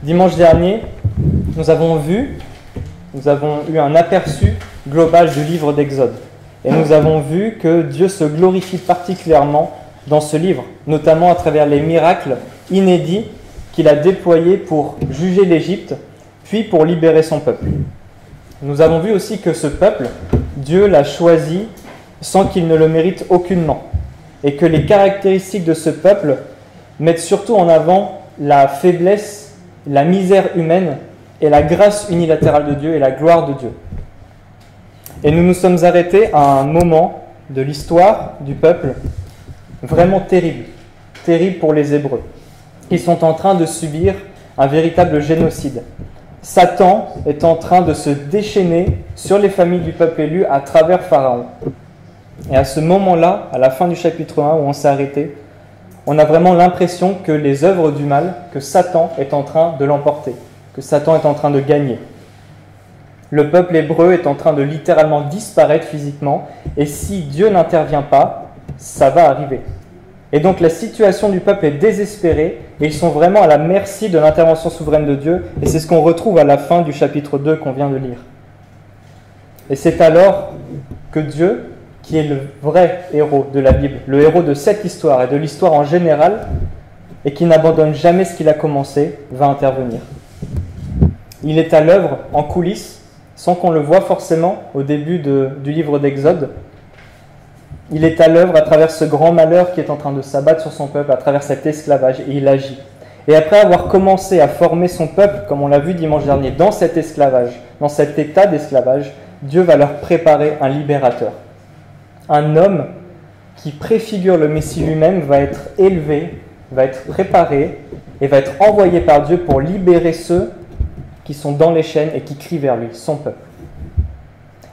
Dimanche dernier, nous avons eu un aperçu global du livre d'Exode. Et nous avons vu que Dieu se glorifie particulièrement dans ce livre, notamment à travers les miracles inédits qu'il a déployés pour juger l'Égypte, puis pour libérer son peuple. Nous avons vu aussi que ce peuple, Dieu l'a choisi sans qu'il ne le mérite aucunement, et que les caractéristiques de ce peuple mettent surtout en avant la faiblesse, la misère humaine et la grâce unilatérale de Dieu et la gloire de Dieu. Et nous nous sommes arrêtés à un moment de l'histoire du peuple vraiment terrible, terrible pour les Hébreux. Ils sont en train de subir un véritable génocide. Satan est en train de se déchaîner sur les familles du peuple élu à travers Pharaon. Et à ce moment-là, à la fin du chapitre 1 où on s'est arrêté, on a vraiment l'impression que les œuvres du mal, que Satan est en train de l'emporter, que Satan est en train de gagner. Le peuple hébreu est en train de littéralement disparaître physiquement, et si Dieu n'intervient pas, ça va arriver. Et donc la situation du peuple est désespérée, et ils sont vraiment à la merci de l'intervention souveraine de Dieu, et c'est ce qu'on retrouve à la fin du chapitre 2 qu'on vient de lire. Et c'est alors que Dieu, qui est le vrai héros de la Bible, le héros de cette histoire et de l'histoire en général, et qui n'abandonne jamais ce qu'il a commencé, va intervenir. Il est à l'œuvre en coulisses, sans qu'on le voie forcément au début du livre d'Exode. Il est à l'œuvre à travers ce grand malheur qui est en train de s'abattre sur son peuple, à travers cet esclavage, et il agit. Et après avoir commencé à former son peuple, comme on l'a vu dimanche dernier, dans cet esclavage, dans cet état d'esclavage, Dieu va leur préparer un libérateur. Un homme qui préfigure le Messie lui-même va être élevé, va être préparé et va être envoyé par Dieu pour libérer ceux qui sont dans les chaînes et qui crient vers lui, son peuple.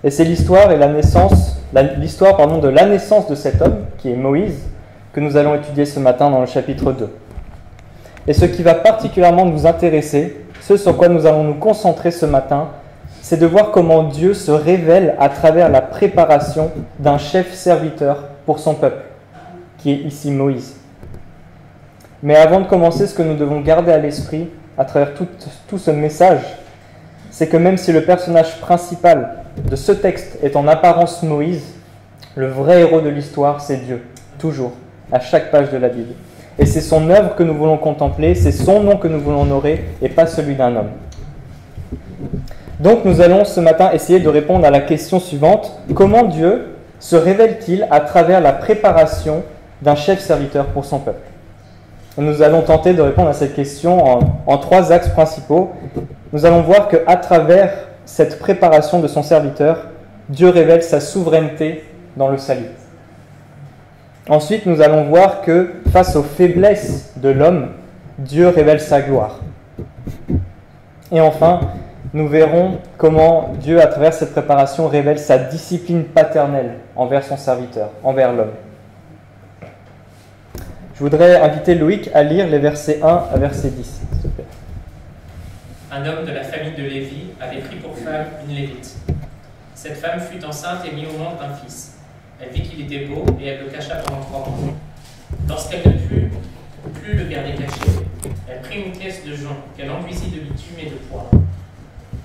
Et c'est l'histoire de la naissance de cet homme, qui est Moïse, que nous allons étudier ce matin dans le chapitre 2. Et ce qui va particulièrement nous intéresser, ce sur quoi nous allons nous concentrer ce matin, c'est de voir comment Dieu se révèle à travers la préparation d'un chef serviteur pour son peuple, qui est ici Moïse. Mais avant de commencer, ce que nous devons garder à l'esprit à travers tout ce message, c'est que même si le personnage principal de ce texte est en apparence Moïse, le vrai héros de l'histoire, c'est Dieu, toujours, à chaque page de la Bible. Et c'est son œuvre que nous voulons contempler, c'est son nom que nous voulons honorer, et pas celui d'un homme. Donc nous allons ce matin essayer de répondre à la question suivante: comment Dieu se révèle-t-il à travers la préparation d'un chef serviteur pour son peuple? Et nous allons tenter de répondre à cette question en trois axes principaux. Nous allons voir qu'à travers cette préparation de son serviteur, Dieu révèle sa souveraineté dans le salut. Ensuite, nous allons voir que face aux faiblesses de l'homme, Dieu révèle sa gloire. Et enfin, nous verrons comment Dieu, à travers cette préparation, révèle sa discipline paternelle envers son serviteur, envers l'homme. Je voudrais inviter Loïc à lire les versets 1 à verset 10, s'il te plaît. Un homme de la famille de Lévi avait pris pour femme une Lévite. Cette femme fut enceinte et mit au monde un fils. Elle vit qu'il était beau et elle le cacha pendant 3 mois. Lorsqu'elle ne put plus le garder caché, elle prit une caisse de jonc qu'elle enduisit de bitume et de poivre.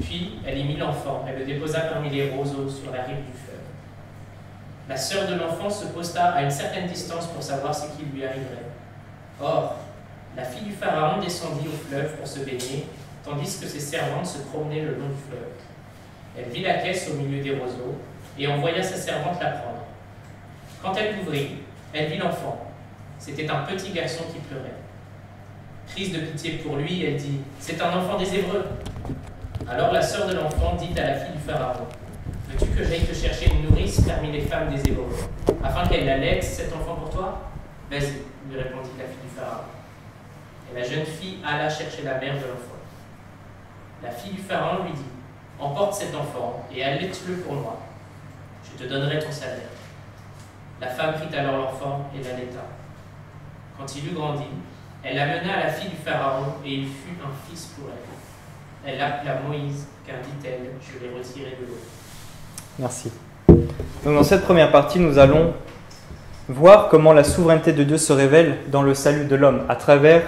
Puis elle y mit l'enfant et le déposa parmi les roseaux sur la rive du fleuve. La sœur de l'enfant se posta à une certaine distance pour savoir ce qui lui arriverait. Or, la fille du Pharaon descendit au fleuve pour se baigner, tandis que ses servantes se promenaient le long du fleuve. Elle vit la caisse au milieu des roseaux et envoya sa servante la prendre. Quand elle l'ouvrit, elle vit l'enfant. C'était un petit garçon qui pleurait. Prise de pitié pour lui, elle dit « C'est un enfant des Hébreux !» Alors la sœur de l'enfant dit à la fille du Pharaon « Veux-tu que j'aille te chercher une nourrice parmi les femmes des Hébreux, afin qu'elle allaite cet enfant pour toi ?» « Vas-y, lui répondit la fille du Pharaon. Et la jeune fille alla chercher la mère de l'enfant. La fille du Pharaon lui dit « Emporte cet enfant et allaite-le pour moi. Je te donnerai ton salaire. » La femme prit alors l'enfant et l'allaita. Quand il eut grandi, elle l'amena à la fille du Pharaon et il fut un fils pour elle. Elle l'appela Moïse, car dit-elle, je l'ai retiré de l'eau. Merci. Donc dans cette première partie, nous allons voir comment la souveraineté de Dieu se révèle dans le salut de l'homme, à travers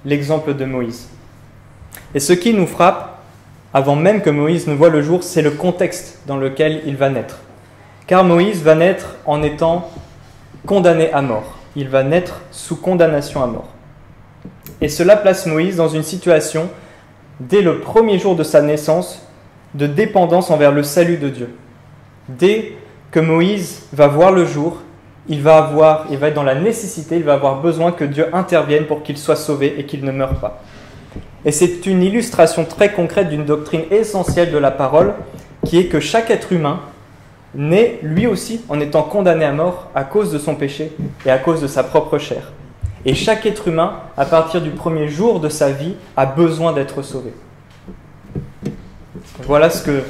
l'exemple de Moïse. Et ce qui nous frappe, avant même que Moïse ne voie le jour, c'est le contexte dans lequel il va naître. Car Moïse va naître en étant condamné à mort. Il va naître sous condamnation à mort. Et cela place Moïse dans une situation, dès le premier jour de sa naissance, de dépendance envers le salut de Dieu. Dès que Moïse va voir le jour, il va être dans la nécessité, il va avoir besoin que Dieu intervienne pour qu'il soit sauvé et qu'il ne meure pas. Et c'est une illustration très concrète d'une doctrine essentielle de la parole, qui est que chaque être humain naît lui aussi en étant condamné à mort à cause de son péché et à cause de sa propre chair. Et chaque être humain, à partir du premier jour de sa vie, a besoin d'être sauvé. Voilà ce que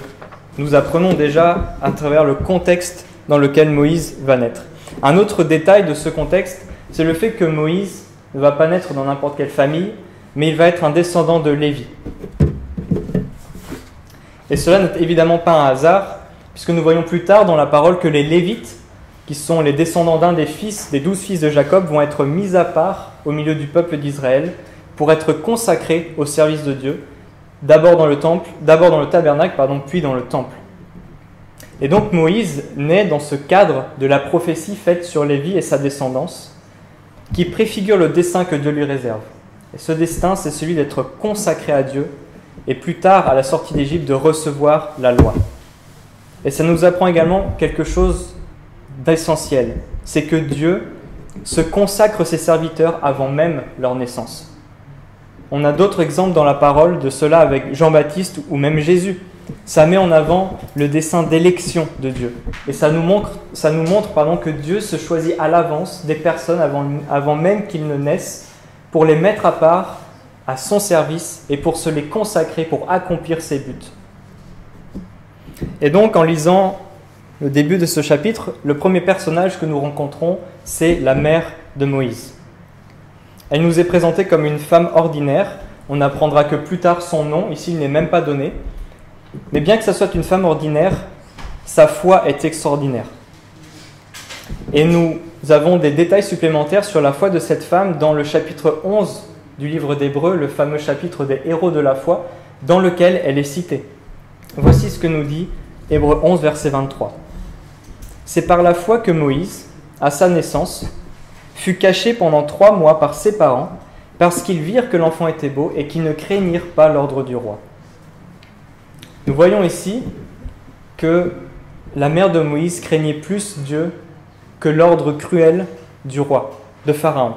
nous apprenons déjà à travers le contexte dans lequel Moïse va naître. Un autre détail de ce contexte, c'est le fait que Moïse ne va pas naître dans n'importe quelle famille, mais il va être un descendant de Lévi. Et cela n'est évidemment pas un hasard, puisque nous voyons plus tard dans la parole que les Lévites, qui sont les descendants d'un des 12 fils de Jacob, vont être mis à part au milieu du peuple d'Israël pour être consacrés au service de Dieu, d'abord dans le tabernacle, puis dans le temple. Et donc Moïse naît dans ce cadre de la prophétie faite sur Lévi et sa descendance, qui préfigure le dessein que Dieu lui réserve. Et ce destin, c'est celui d'être consacré à Dieu, et plus tard, à la sortie d'Égypte, de recevoir la loi. Et ça nous apprend également quelque chose d'essentiel, c'est que Dieu se consacre ses serviteurs avant même leur naissance. On a d'autres exemples dans la parole de cela avec Jean-Baptiste ou même Jésus. Ça met en avant le dessein d'élection de Dieu. Et ça nous montre que Dieu se choisit à l'avance des personnes avant même qu'ils ne naissent pour les mettre à part à son service et pour se les consacrer pour accomplir ses buts. Et donc, en lisant le début de ce chapitre, le premier personnage que nous rencontrons, c'est la mère de Moïse. Elle nous est présentée comme une femme ordinaire. On apprendra que plus tard son nom, ici, il n'est même pas donné. Mais bien que ce soit une femme ordinaire, sa foi est extraordinaire. Et nous avons des détails supplémentaires sur la foi de cette femme dans le chapitre 11 du livre d'Hébreux, le fameux chapitre des héros de la foi, dans lequel elle est citée. Voici ce que nous dit Hébreux 11, verset 23. « C'est par la foi que Moïse, à sa naissance, fut caché pendant 3 mois par ses parents, parce qu'ils virent que l'enfant était beau et qu'ils ne craignirent pas l'ordre du roi. » Nous voyons ici que la mère de Moïse craignait plus Dieu que l'ordre cruel du roi, de Pharaon.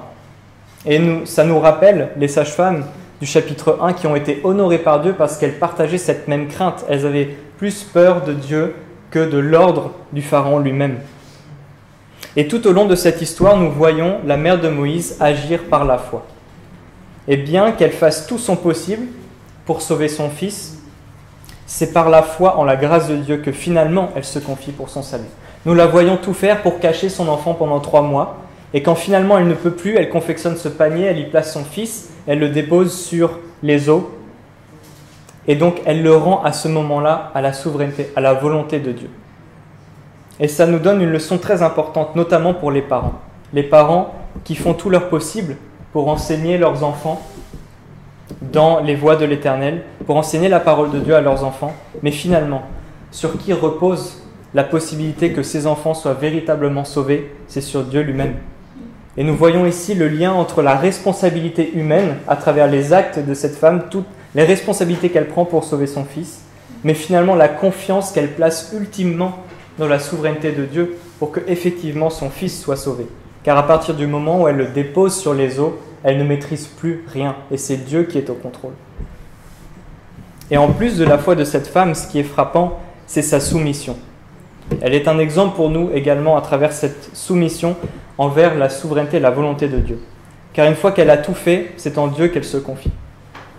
Et ça nous rappelle les sages-femmes du chapitre 1 qui ont été honorées par Dieu parce qu'elles partageaient cette même crainte. Elles avaient plus peur de Dieu que de l'ordre du Pharaon lui-même. Et tout au long de cette histoire, nous voyons la mère de Moïse agir par la foi. Et bien qu'elle fasse tout son possible pour sauver son fils, c'est par la foi en la grâce de Dieu que finalement elle se confie pour son salut. Nous la voyons tout faire pour cacher son enfant pendant 3 mois, et quand finalement elle ne peut plus, elle confectionne ce panier, elle y place son fils, elle le dépose sur les eaux, et donc elle le rend à ce moment-là à la souveraineté, à la volonté de Dieu. Et ça nous donne une leçon très importante, notamment pour les parents. Les parents qui font tout leur possible pour enseigner leurs enfants dans les voies de l'Éternel, pour enseigner la parole de Dieu à leurs enfants, mais finalement, sur qui repose la possibilité que ces enfants soient véritablement sauvés, c'est sur Dieu lui-même. Et nous voyons ici le lien entre la responsabilité humaine, à travers les actes de cette femme, toutes les responsabilités qu'elle prend pour sauver son fils, mais finalement la confiance qu'elle place ultimement dans la souveraineté de Dieu pour que effectivement son fils soit sauvé. Car à partir du moment où elle le dépose sur les eaux, elle ne maîtrise plus rien, et c'est Dieu qui est au contrôle. Et en plus de la foi de cette femme, ce qui est frappant, c'est sa soumission. Elle est un exemple pour nous également à travers cette soumission envers la souveraineté et la volonté de Dieu. Car une fois qu'elle a tout fait, c'est en Dieu qu'elle se confie.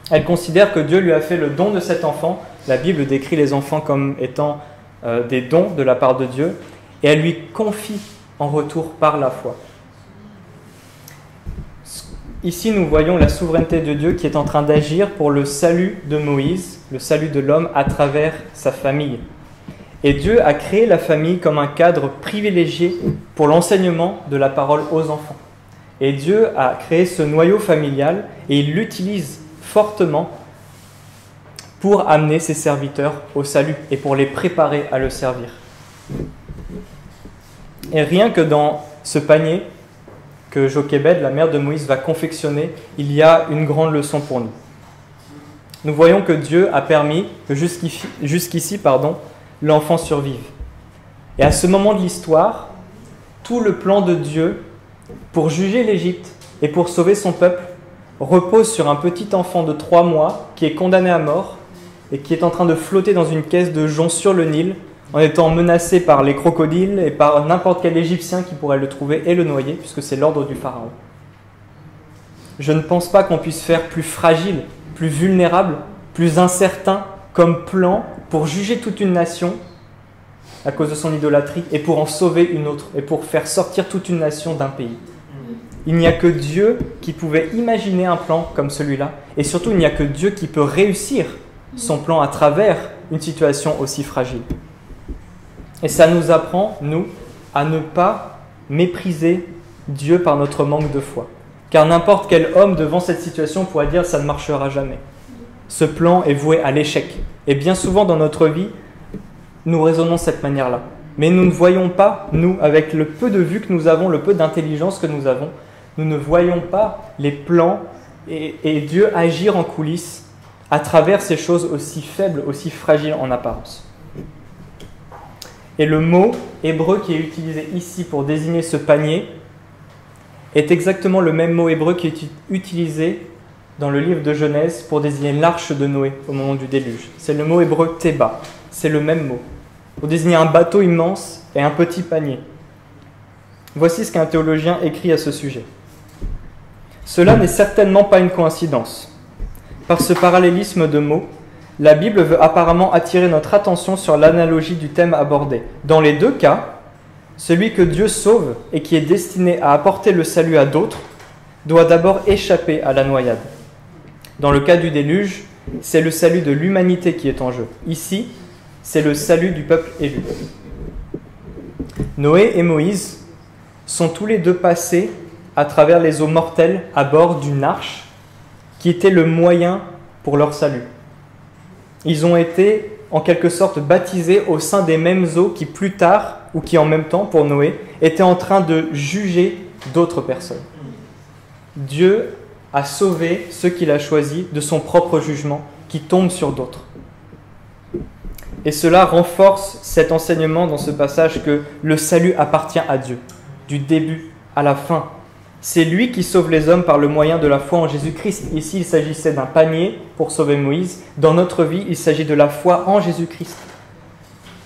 Elle considère que Dieu lui a fait le don de cet enfant. La Bible décrit les enfants comme étant des dons de la part de Dieu, et elle lui confie en retour par la foi. Ici, nous voyons la souveraineté de Dieu qui est en train d'agir pour le salut de Moïse, le salut de l'homme à travers sa famille. Et Dieu a créé la famille comme un cadre privilégié pour l'enseignement de la parole aux enfants. Et Dieu a créé ce noyau familial et il l'utilise fortement pour amener ses serviteurs au salut et pour les préparer à le servir. Et rien que dans ce panier que Jochébed, la mère de Moïse, va confectionner, il y a une grande leçon pour nous. Nous voyons que Dieu a permis que jusqu'ici, l'enfant survive. Et à ce moment de l'histoire, tout le plan de Dieu pour juger l'Égypte et pour sauver son peuple repose sur un petit enfant de 3 mois qui est condamné à mort et qui est en train de flotter dans une caisse de jonc sur le Nil en étant menacé par les crocodiles et par n'importe quel Égyptien qui pourrait le trouver et le noyer, puisque c'est l'ordre du Pharaon. Je ne pense pas qu'on puisse faire plus fragile, plus vulnérable, plus incertain comme plan pour juger toute une nation à cause de son idolâtrie et pour en sauver une autre et pour faire sortir toute une nation d'un pays. Il n'y a que Dieu qui pouvait imaginer un plan comme celui-là et surtout il n'y a que Dieu qui peut réussir son plan à travers une situation aussi fragile. Et ça nous apprend, nous, à ne pas mépriser Dieu par notre manque de foi. Car n'importe quel homme devant cette situation pourrait dire « ça ne marchera jamais ». Ce plan est voué à l'échec. Et bien souvent dans notre vie, nous raisonnons de cette manière-là. Mais nous ne voyons pas, nous, avec le peu de vue que nous avons, le peu d'intelligence que nous avons, nous ne voyons pas les plans et Dieu agir en coulisses à travers ces choses aussi faibles, aussi fragiles en apparence. Et le mot hébreu qui est utilisé ici pour désigner ce panier est exactement le même mot hébreu qui est utilisé dans le livre de Genèse pour désigner l'arche de Noé au moment du déluge. C'est le mot hébreu Théba, c'est le même mot, pour désigner un bateau immense et un petit panier. Voici ce qu'un théologien écrit à ce sujet. Cela n'est certainement pas une coïncidence. Par ce parallélisme de mots, la Bible veut apparemment attirer notre attention sur l'analogie du thème abordé. Dans les deux cas, celui que Dieu sauve et qui est destiné à apporter le salut à d'autres doit d'abord échapper à la noyade. Dans le cas du déluge, c'est le salut de l'humanité qui est en jeu. Ici, c'est le salut du peuple élu. Noé et Moïse sont tous les deux passés à travers les eaux mortelles à bord d'une arche qui était le moyen pour leur salut. Ils ont été en quelque sorte baptisés au sein des mêmes eaux qui plus tard, ou qui en même temps pour Noé, étaient en train de juger d'autres personnes. Dieu a sauvé ceux qu'il a choisis de son propre jugement qui tombe sur d'autres. Et cela renforce cet enseignement dans ce passage que le salut appartient à Dieu, du début à la fin. C'est lui qui sauve les hommes par le moyen de la foi en Jésus-Christ. Ici, il s'agissait d'un panier pour sauver Moïse. Dans notre vie, il s'agit de la foi en Jésus-Christ.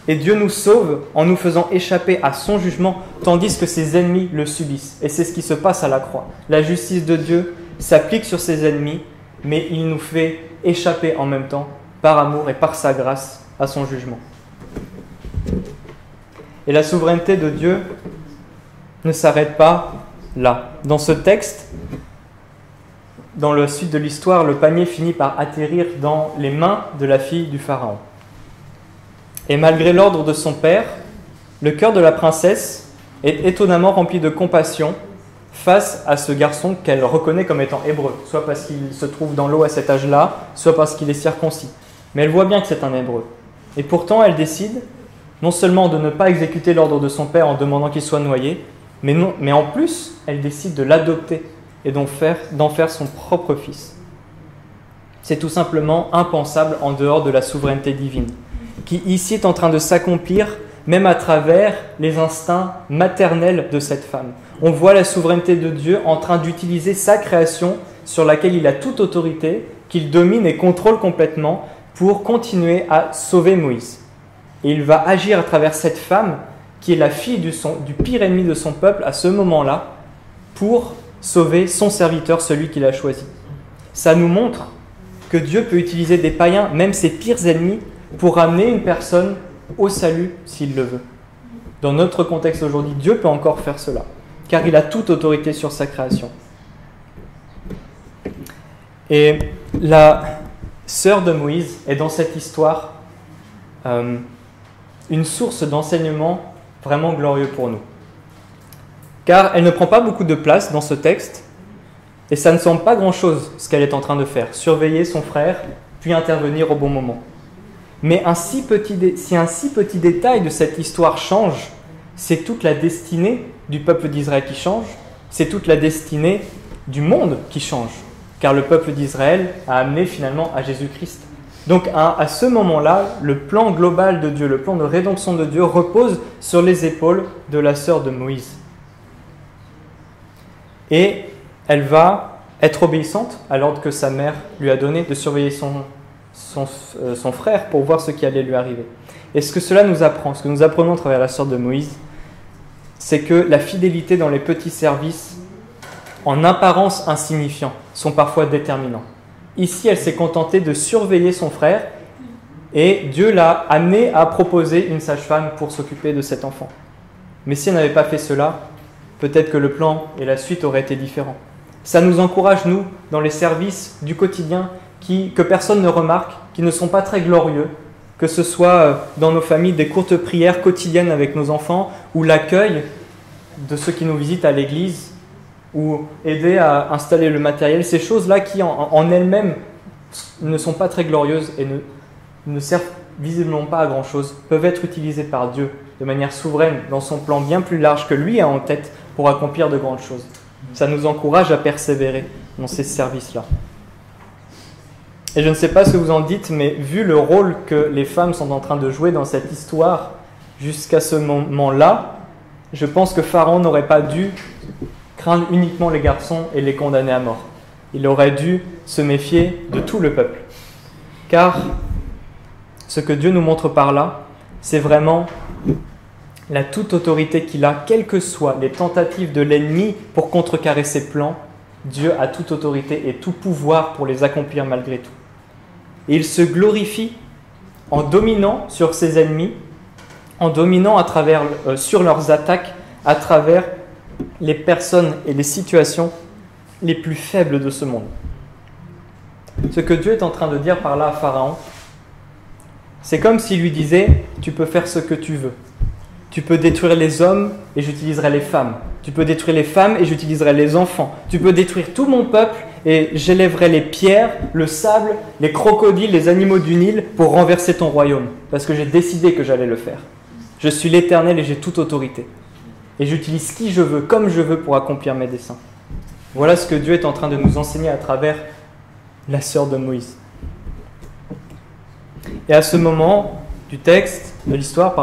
Et Dieu nous sauve en nous faisant échapper à son jugement, tandis que ses ennemis le subissent. Et c'est ce qui se passe à la croix. La justice de Dieu s'applique sur ses ennemis, mais il nous fait échapper en même temps, par amour et par sa grâce, à son jugement. Et la souveraineté de Dieu ne s'arrête pas là. Dans ce texte, dans la suite de l'histoire, le panier finit par atterrir dans les mains de la fille du Pharaon. Et malgré l'ordre de son père, le cœur de la princesse est étonnamment rempli de compassion face à ce garçon qu'elle reconnaît comme étant hébreu, soit parce qu'il se trouve dans l'eau à cet âge-là, soit parce qu'il est circoncis. Mais elle voit bien que c'est un hébreu. Et pourtant, elle décide non seulement de ne pas exécuter l'ordre de son père en demandant qu'il soit noyé, mais en plus, elle décide de l'adopter et d'en faire son propre fils. C'est tout simplement impensable en dehors de la souveraineté divine, qui ici est en train de s'accomplir même à travers les instincts maternels de cette femme. On voit la souveraineté de Dieu en train d'utiliser sa création sur laquelle il a toute autorité, qu'il domine et contrôle complètement pour continuer à sauver Moïse. Et il va agir à travers cette femme qui est la fille du pire ennemi de son peuple à ce moment-là, pour sauver son serviteur, celui qu'il a choisi. Ça nous montre que Dieu peut utiliser des païens, même ses pires ennemis, pour amener une personne au salut s'il le veut. Dans notre contexte aujourd'hui, Dieu peut encore faire cela, car il a toute autorité sur sa création. Et la sœur de Moïse est dans cette histoire une source d'enseignement vraiment glorieux pour nous. Car elle ne prend pas beaucoup de place dans ce texte, et ça ne semble pas grand-chose ce qu'elle est en train de faire. Surveiller son frère puis intervenir au bon moment. Mais si un si petit détail de cette histoire change, c'est toute la destinée du peuple d'Israël qui change, c'est toute la destinée du monde qui change, car le peuple d'Israël a amené finalement à Jésus-Christ. Donc à ce moment-là, le plan global de Dieu, le plan de rédemption de Dieu repose sur les épaules de la sœur de Moïse. Et elle va être obéissante à l'ordre que sa mère lui a donné de surveiller son frère pour voir ce qui allait lui arriver. Et ce que cela nous apprend, ce que nous apprenons à travers la sœur de Moïse, c'est que la fidélité dans les petits services, en apparence insignifiants, sont parfois déterminants. Ici, elle s'est contentée de surveiller son frère et Dieu l'a amené à proposer une sage-femme pour s'occuper de cet enfant. Mais si elle n'avait pas fait cela, peut-être que le plan et la suite auraient été différents. Ça nous encourage, nous, dans les services du quotidien que personne ne remarque, qui ne sont pas très glorieux, que ce soit dans nos familles des courtes prières quotidiennes avec nos enfants ou l'accueil de ceux qui nous visitent à l'église, ou aider à installer le matériel, ces choses-là qui en elles-mêmes ne sont pas très glorieuses et ne servent visiblement pas à grand-chose, peuvent être utilisées par Dieu de manière souveraine dans son plan bien plus large que lui a en tête pour accomplir de grandes choses. Ça nous encourage à persévérer dans ces services-là. Et je ne sais pas ce que vous en dites, mais vu le rôle que les femmes sont en train de jouer dans cette histoire jusqu'à ce moment-là, je pense que Pharaon n'aurait pas dû craindre uniquement les garçons et les condamner à mort. Il aurait dû se méfier de tout le peuple. Car ce que Dieu nous montre par là, c'est vraiment la toute autorité qu'il a, quelles que soient les tentatives de l'ennemi pour contrecarrer ses plans. Dieu a toute autorité et tout pouvoir pour les accomplir malgré tout. Et il se glorifie en dominant sur ses ennemis, en dominant sur leurs attaques, à travers les personnes et les situations les plus faibles de ce monde. Ce que Dieu est en train de dire par là à Pharaon, c'est comme s'il lui disait « Tu peux faire ce que tu veux. Tu peux détruire les hommes et j'utiliserai les femmes. Tu peux détruire les femmes et j'utiliserai les enfants. Tu peux détruire tout mon peuple et j'élèverai les pierres, le sable, les crocodiles, les animaux du Nil pour renverser ton royaume. Parce que j'ai décidé que j'allais le faire. Je suis l'Éternel et j'ai toute autorité. Et j'utilise qui je veux, comme je veux pour accomplir mes desseins. » Voilà ce que Dieu est en train de nous enseigner à travers la sœur de Moïse. Et à ce moment du texte, de l'histoire,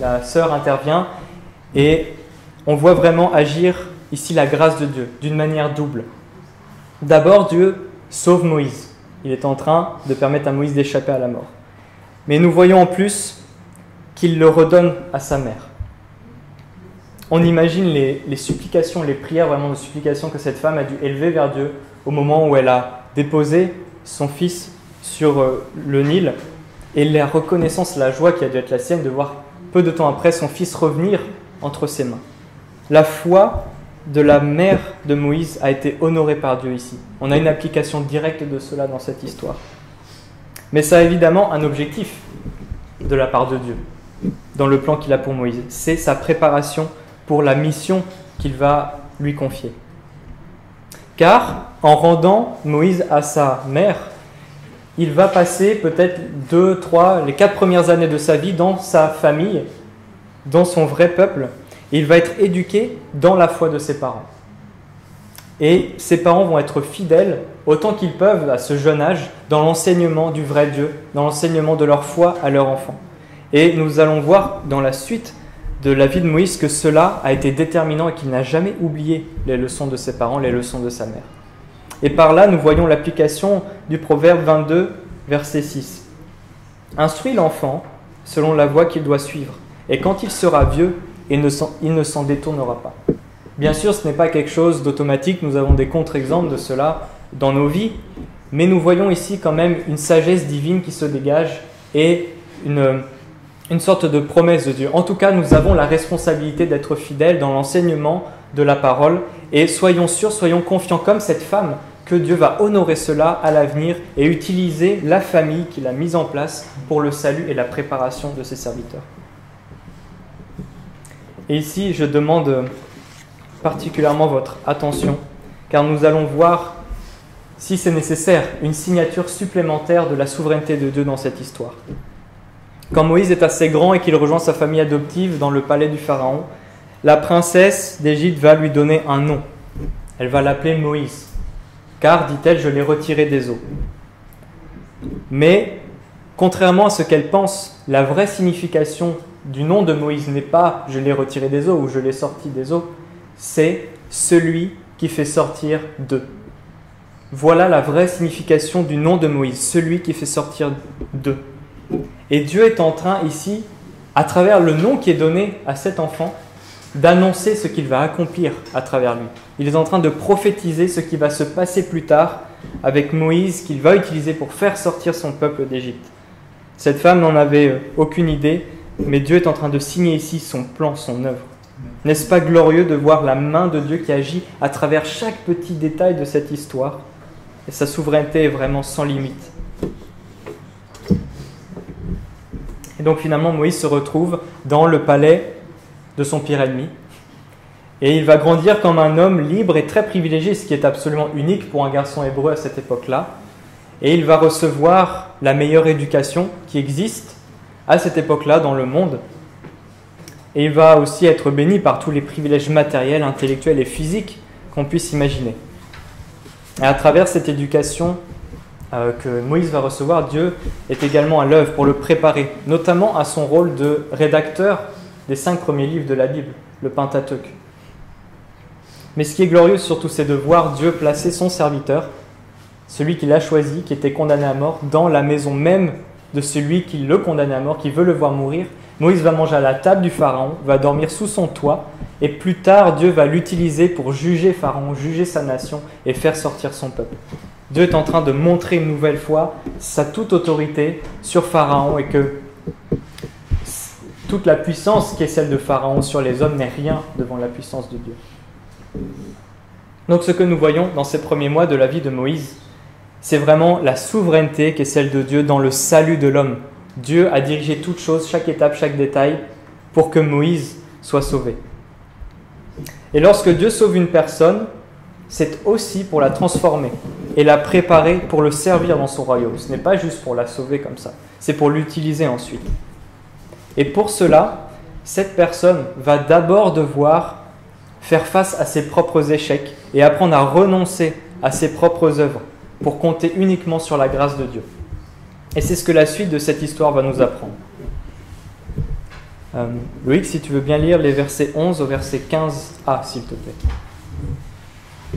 la sœur intervient et on voit vraiment agir ici la grâce de Dieu d'une manière double. D'abord, Dieu sauve Moïse. Il est en train de permettre à Moïse d'échapper à la mort. Mais nous voyons en plus qu'il le redonne à sa mère. On imagine les supplications, les prières vraiment de supplication que cette femme a dû élever vers Dieu au moment où elle a déposé son fils sur le Nil et la reconnaissance, la joie qui a dû être la sienne de voir peu de temps après son fils revenir entre ses mains. La foi de la mère de Moïse a été honorée par Dieu ici. On a une application directe de cela dans cette histoire. Mais ça a évidemment un objectif de la part de Dieu dans le plan qu'il a pour Moïse. C'est sa préparation pour la mission qu'il va lui confier. Car en rendant Moïse à sa mère, il va passer peut-être 2, 3, les 4 premières années de sa vie dans sa famille, dans son vrai peuple, et il va être éduqué dans la foi de ses parents. Et ses parents vont être fidèles autant qu'ils peuvent à ce jeune âge dans l'enseignement du vrai Dieu, dans l'enseignement de leur foi à leur enfant. Et nous allons voir dans la suite de la vie de Moïse que cela a été déterminant et qu'il n'a jamais oublié les leçons de ses parents, les leçons de sa mère. Et par là, nous voyons l'application du proverbe 22, verset 6. « Instruis l'enfant selon la voie qu'il doit suivre, et quand il sera vieux, il ne s'en détournera pas. » Bien sûr, ce n'est pas quelque chose d'automatique, nous avons des contre-exemples de cela dans nos vies, mais nous voyons ici quand même une sagesse divine qui se dégage et une sorte de promesse de Dieu. En tout cas, nous avons la responsabilité d'être fidèles dans l'enseignement de la parole et soyons sûrs, soyons confiants comme cette femme que Dieu va honorer cela à l'avenir et utiliser la famille qu'il a mise en place pour le salut et la préparation de ses serviteurs. Et ici, je demande particulièrement votre attention, car nous allons voir si c'est nécessaire, une signature supplémentaire de la souveraineté de Dieu dans cette histoire. Quand Moïse est assez grand et qu'il rejoint sa famille adoptive dans le palais du Pharaon, la princesse d'Égypte va lui donner un nom. Elle va l'appeler Moïse, car, dit-elle, je l'ai retiré des eaux. Mais, contrairement à ce qu'elle pense, la vraie signification du nom de Moïse n'est pas « je l'ai retiré des eaux » ou « je l'ai sorti des eaux », c'est « celui qui fait sortir d'eux ». Voilà la vraie signification du nom de Moïse, celui qui fait sortir d'eux. Et Dieu est en train ici, à travers le nom qui est donné à cet enfant, d'annoncer ce qu'il va accomplir à travers lui. Il est en train de prophétiser ce qui va se passer plus tard avec Moïse, qu'il va utiliser pour faire sortir son peuple d'Égypte. Cette femme n'en avait aucune idée, mais Dieu est en train de signer ici son plan, son œuvre. N'est-ce pas glorieux de voir la main de Dieu qui agit à travers chaque petit détail de cette histoire? Et sa souveraineté est vraiment sans limite. Et donc finalement, Moïse se retrouve dans le palais de son pire ennemi. Et il va grandir comme un homme libre et très privilégié, ce qui est absolument unique pour un garçon hébreu à cette époque-là. Et il va recevoir la meilleure éducation qui existe à cette époque-là dans le monde. Et il va aussi être béni par tous les privilèges matériels, intellectuels et physiques qu'on puisse imaginer. Et à travers cette éducation que Moïse va recevoir, Dieu est également à l'œuvre pour le préparer, notamment à son rôle de rédacteur des 5 premiers livres de la Bible, le Pentateuque. Mais ce qui est glorieux surtout, c'est de voir Dieu placer son serviteur, celui qu'il a choisi, qui était condamné à mort, dans la maison même de celui qui le condamnait à mort, qui veut le voir mourir. Moïse va manger à la table du Pharaon, va dormir sous son toit, et plus tard, Dieu va l'utiliser pour juger Pharaon, juger sa nation et faire sortir son peuple. Dieu est en train de montrer une nouvelle fois sa toute autorité sur Pharaon et que toute la puissance qui est celle de Pharaon sur les hommes n'est rien devant la puissance de Dieu. Donc ce que nous voyons dans ces premiers mois de la vie de Moïse, c'est vraiment la souveraineté qui est celle de Dieu dans le salut de l'homme. Dieu a dirigé toutes choses, chaque étape, chaque détail, pour que Moïse soit sauvé. Et lorsque Dieu sauve une personne, c'est aussi pour la transformer et la préparer pour le servir dans son royaume. Ce n'est pas juste pour la sauver comme ça, c'est pour l'utiliser ensuite. Et pour cela, cette personne va d'abord devoir faire face à ses propres échecs et apprendre à renoncer à ses propres œuvres pour compter uniquement sur la grâce de Dieu. Et c'est ce que la suite de cette histoire va nous apprendre. Loïc, si tu veux bien lire les versets 11 au verset 15a, s'il te plaît.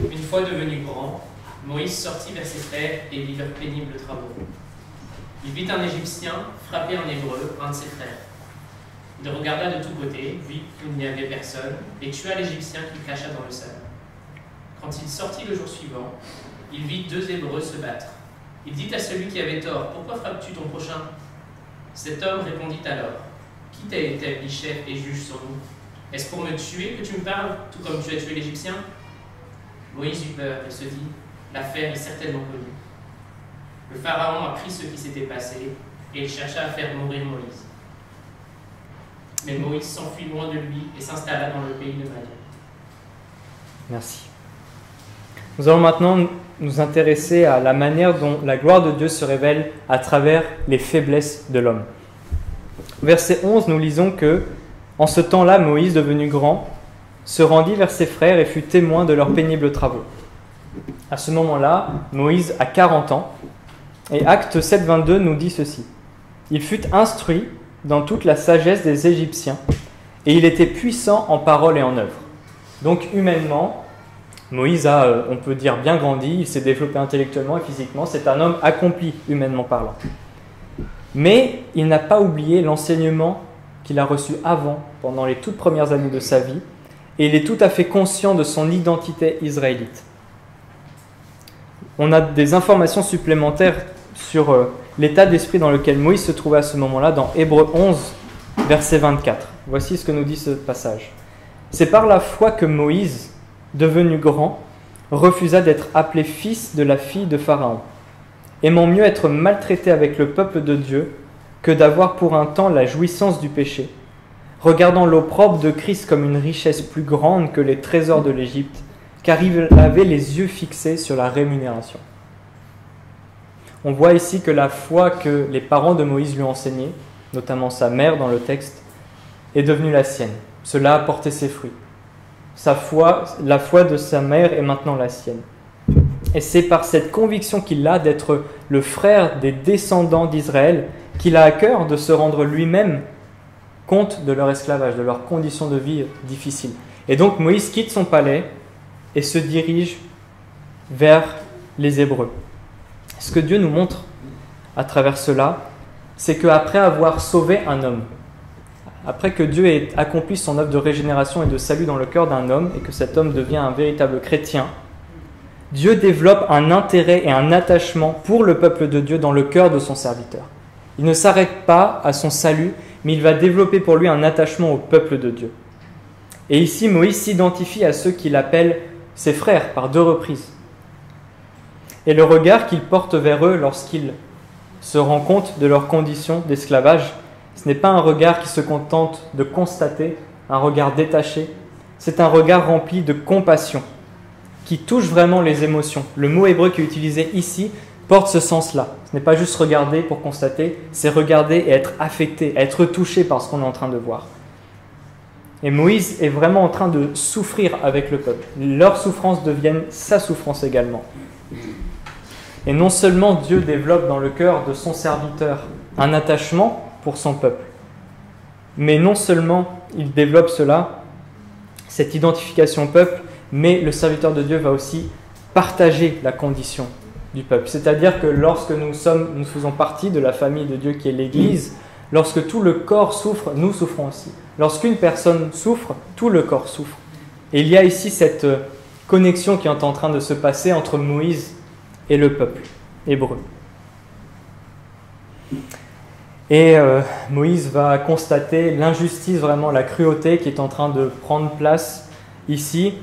Une fois devenu grand, Moïse sortit vers ses frères et vit leurs pénibles travaux. Il vit un Égyptien frapper un Hébreu, un de ses frères. Il regarda de tous côtés, vit qu'il n'y avait personne, et tua l'Égyptien qu'il cacha dans le sable. Quand il sortit le jour suivant, il vit 2 Hébreux se battre. Il dit à celui qui avait tort, « Pourquoi frappes-tu ton prochain ?» Cet homme répondit alors, « Qui t'a établi chef et juge sur nous? Est-ce pour me tuer que tu me parles, tout comme tu as tué l'Égyptien ?» Moïse eut peur et se dit, « L'affaire est certainement connue. » Le Pharaon apprit ce qui s'était passé et il chercha à faire mourir Moïse. Mais Moïse s'enfuit loin de lui et s'installa dans le pays de Madian. Merci. Nous allons maintenant nous intéresser à la manière dont la gloire de Dieu se révèle à travers les faiblesses de l'homme. Verset 11, nous lisons que, en ce temps-là, Moïse, devenu grand, se rendit vers ses frères et fut témoin de leurs pénibles travaux. À ce moment-là, Moïse a 40 ans, et Acte 7, 22 nous dit ceci. Il fut instruit dans toute la sagesse des Égyptiens, et il était puissant en parole et en œuvre. Donc humainement, Moïse a, on peut dire, bien grandi, il s'est développé intellectuellement et physiquement, c'est un homme accompli humainement parlant. Mais il n'a pas oublié l'enseignement qu'il a reçu avant, pendant les toutes premières années de sa vie, et il est tout à fait conscient de son identité israélite. On a des informations supplémentaires sur l'état d'esprit dans lequel Moïse se trouvait à ce moment-là dans Hébreux 11, verset 24. Voici ce que nous dit ce passage. C'est par la foi que Moïse, devenu grand, refusa d'être appelé fils de la fille de Pharaon, aimant mieux être maltraité avec le peuple de Dieu que d'avoir pour un temps la jouissance du péché, regardant l'opprobre de Christ comme une richesse plus grande que les trésors de l'Égypte, car il avait les yeux fixés sur la rémunération. on voit ici que la foi que les parents de Moïse lui ont enseignée, notamment sa mère dans le texte, est devenue la sienne. Cela a porté ses fruits. La foi de sa mère est maintenant la sienne. Et c'est par cette conviction qu'il a d'être le frère des descendants d'Israël qu'il a à cœur de se rendre lui-même compte de leur esclavage, de leurs conditions de vie difficiles. Et donc Moïse quitte son palais et se dirige vers les Hébreux. Ce que Dieu nous montre à travers cela, c'est qu'après avoir sauvé un homme, après que Dieu ait accompli son œuvre de régénération et de salut dans le cœur d'un homme et que cet homme devient un véritable chrétien, Dieu développe un intérêt et un attachement pour le peuple de Dieu dans le cœur de son serviteur. Il ne s'arrête pas à son salut, mais il va développer pour lui un attachement au peuple de Dieu. Et ici, Moïse s'identifie à ceux qu'il appelle ses frères par 2 reprises. Et le regard qu'il porte vers eux lorsqu'il se rend compte de leur condition d'esclavage, ce n'est pas un regard qui se contente de constater, un regard détaché, c'est un regard rempli de compassion, qui touche vraiment les émotions. Le mot hébreu qui est utilisé ici porte ce sens-là. Ce n'est pas juste regarder pour constater, c'est regarder et être affecté, être touché par ce qu'on est en train de voir. Et Moïse est vraiment en train de souffrir avec le peuple. Leur souffrance devienne sa souffrance également. Et non seulement Dieu développe dans le cœur de son serviteur un attachement pour son peuple, mais non seulement il développe cela, cette identification au peuple, mais le serviteur de Dieu va aussi partager la condition du peuple. C'est-à-dire que lorsque nous faisons partie de la famille de Dieu qui est l'Église, lorsque tout le corps souffre, nous souffrons aussi. Lorsqu'une personne souffre, tout le corps souffre. Et il y a ici cette connexion qui est en train de se passer entre Moïse et le peuple hébreu. Et Moïse va constater l'injustice, vraiment la cruauté qui est en train de prendre place ici.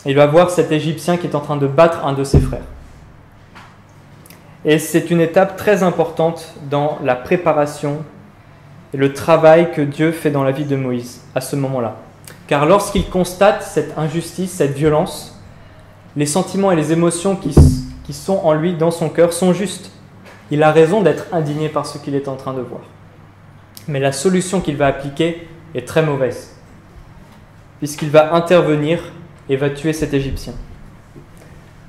Il va voir cet Égyptien qui est en train de battre un de ses frères. Et c'est une étape très importante dans la préparation et le travail que Dieu fait dans la vie de Moïse à ce moment-là. Car lorsqu'il constate cette injustice, cette violence, les sentiments et les émotions qui sont en lui, dans son cœur, sont justes. Il a raison d'être indigné par ce qu'il est en train de voir. Mais la solution qu'il va appliquer est très mauvaise, puisqu'il va intervenir et va tuer cet Égyptien.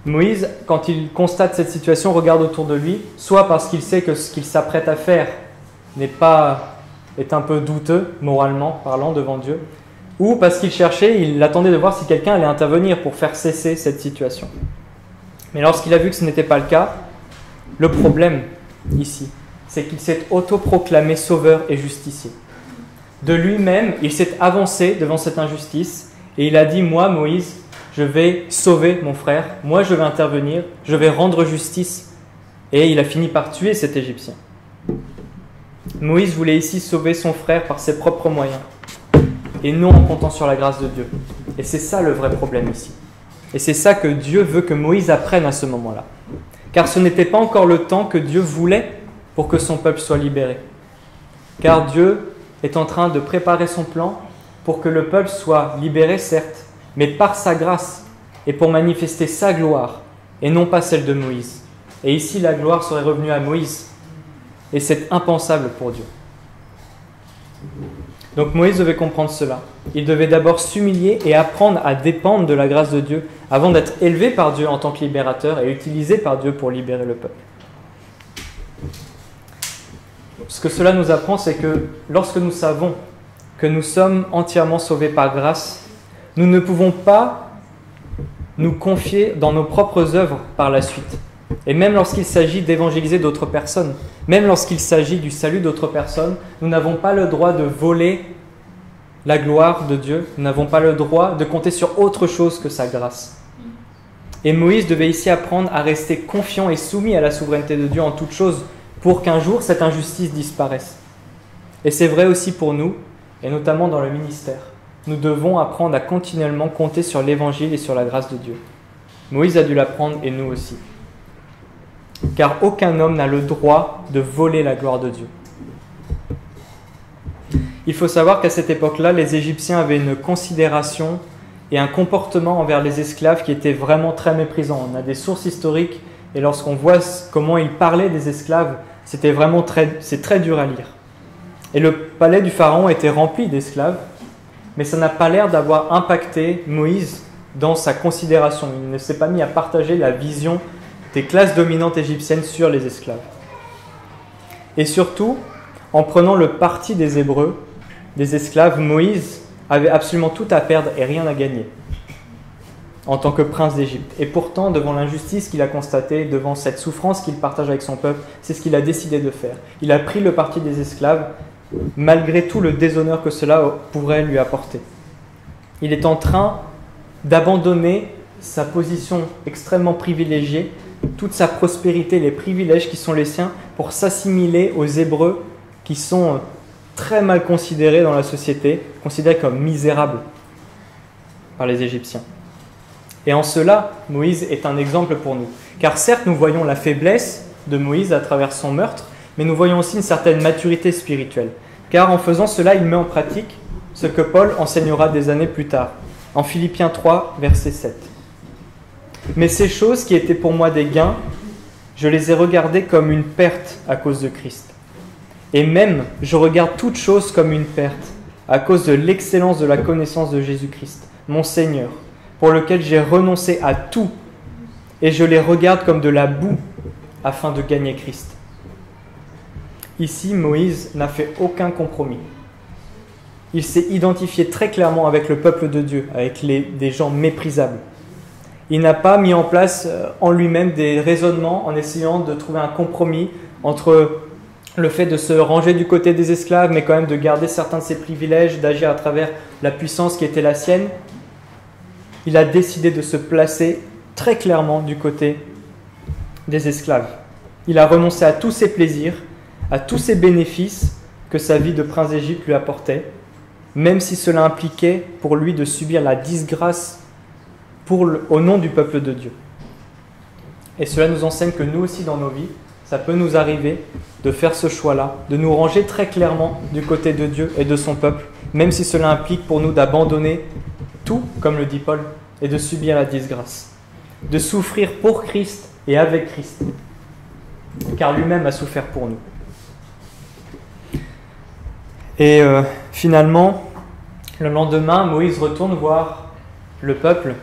Moïse, quand il constate cette situation, regarde autour de lui, soit parce qu'il sait que ce qu'il s'apprête à faire est un peu douteux, moralement parlant, devant Dieu, ou parce il attendait de voir si quelqu'un allait intervenir pour faire cesser cette situation. Mais lorsqu'il a vu que ce n'était pas le cas, le problème ici, c'est qu'il s'est autoproclamé sauveur et justicier. De lui-même, il s'est avancé devant cette injustice et il a dit « Moi, Moïse, je vais sauver mon frère, moi je vais intervenir, je vais rendre justice. » Et il a fini par tuer cet Égyptien. Moïse voulait ici sauver son frère par ses propres moyens et non en comptant sur la grâce de Dieu. Et c'est ça le vrai problème ici. Et c'est ça que Dieu veut que Moïse apprenne à ce moment-là. Car ce n'était pas encore le temps que Dieu voulait pour que son peuple soit libéré. Car Dieu est en train de préparer son plan pour que le peuple soit libéré, certes, mais par sa grâce et pour manifester sa gloire et non pas celle de Moïse. Et ici, la gloire serait revenue à Moïse. Et c'est impensable pour Dieu. Donc Moïse devait comprendre cela. Il devait d'abord s'humilier et apprendre à dépendre de la grâce de Dieu avant d'être élevé par Dieu en tant que libérateur et utilisé par Dieu pour libérer le peuple. Ce que cela nous apprend, c'est que lorsque nous savons que nous sommes entièrement sauvés par grâce, nous ne pouvons pas nous confier dans nos propres œuvres par la suite. Et même lorsqu'il s'agit d'évangéliser d'autres personnes, même lorsqu'il s'agit du salut d'autres personnes, nous n'avons pas le droit de voler la gloire de Dieu, nous n'avons pas le droit de compter sur autre chose que sa grâce. Et Moïse devait ici apprendre à rester confiant et soumis à la souveraineté de Dieu en toutes choses pour qu'un jour cette injustice disparaisse. Et c'est vrai aussi pour nous, et notamment dans le ministère. Nous devons apprendre à continuellement compter sur l'évangile et sur la grâce de Dieu. Moïse a dû l'apprendre et nous aussi. Car aucun homme n'a le droit de voler la gloire de Dieu. Il faut savoir qu'à cette époque-là, les Égyptiens avaient une considération et un comportement envers les esclaves qui était vraiment très méprisant. On a des sources historiques Et lorsqu'on voit comment il parlait des esclaves, c'est très dur à lire. Et le palais du Pharaon était rempli d'esclaves, mais ça n'a pas l'air d'avoir impacté Moïse dans sa considération. Il ne s'est pas mis à partager la vision des classes dominantes égyptiennes sur les esclaves. Et surtout, en prenant le parti des Hébreux, des esclaves, Moïse avait absolument tout à perdre et rien à gagner en tant que prince d'Égypte. Et pourtant, devant l'injustice qu'il a constatée, devant cette souffrance qu'il partage avec son peuple, c'est ce qu'il a décidé de faire. Il a pris le parti des esclaves, malgré tout le déshonneur que cela pourrait lui apporter. Il est en train d'abandonner sa position extrêmement privilégiée, toute sa prospérité, les privilèges qui sont les siens, pour s'assimiler aux Hébreux qui sont très mal considérés dans la société, considérés comme misérables par les Égyptiens. Et en cela, Moïse est un exemple pour nous. Car certes, nous voyons la faiblesse de Moïse à travers son meurtre, mais nous voyons aussi une certaine maturité spirituelle. Car en faisant cela, il met en pratique ce que Paul enseignera des années plus tard, en Philippiens 3, verset 7. « Mais ces choses qui étaient pour moi des gains, je les ai regardées comme une perte à cause de Christ. Et même, je regarde toutes choses comme une perte à cause de l'excellence de la connaissance de Jésus-Christ, mon Seigneur, pour lequel j'ai renoncé à tout, et je les regarde comme de la boue afin de gagner Christ. » Ici, Moïse n'a fait aucun compromis. Il s'est identifié très clairement avec le peuple de Dieu, avec des gens méprisables. Il n'a pas mis en place en lui-même des raisonnements en essayant de trouver un compromis entre le fait de se ranger du côté des esclaves, mais quand même de garder certains de ses privilèges, d'agir à travers la puissance qui était la sienne. Il a décidé de se placer très clairement du côté des esclaves. Il a renoncé à tous ses plaisirs, à tous ses bénéfices que sa vie de prince d'Égypte lui apportait, même si cela impliquait pour lui de subir la disgrâce au nom du peuple de Dieu. Et cela nous enseigne que nous aussi dans nos vies, ça peut nous arriver de faire ce choix-là, de nous ranger très clairement du côté de Dieu et de son peuple, même si cela implique pour nous d'abandonner tout, comme le dit Paul, et de subir la disgrâce, de souffrir pour Christ et avec Christ, car lui-même a souffert pour nous. Et finalement, le lendemain, Moïse retourne voir le peuple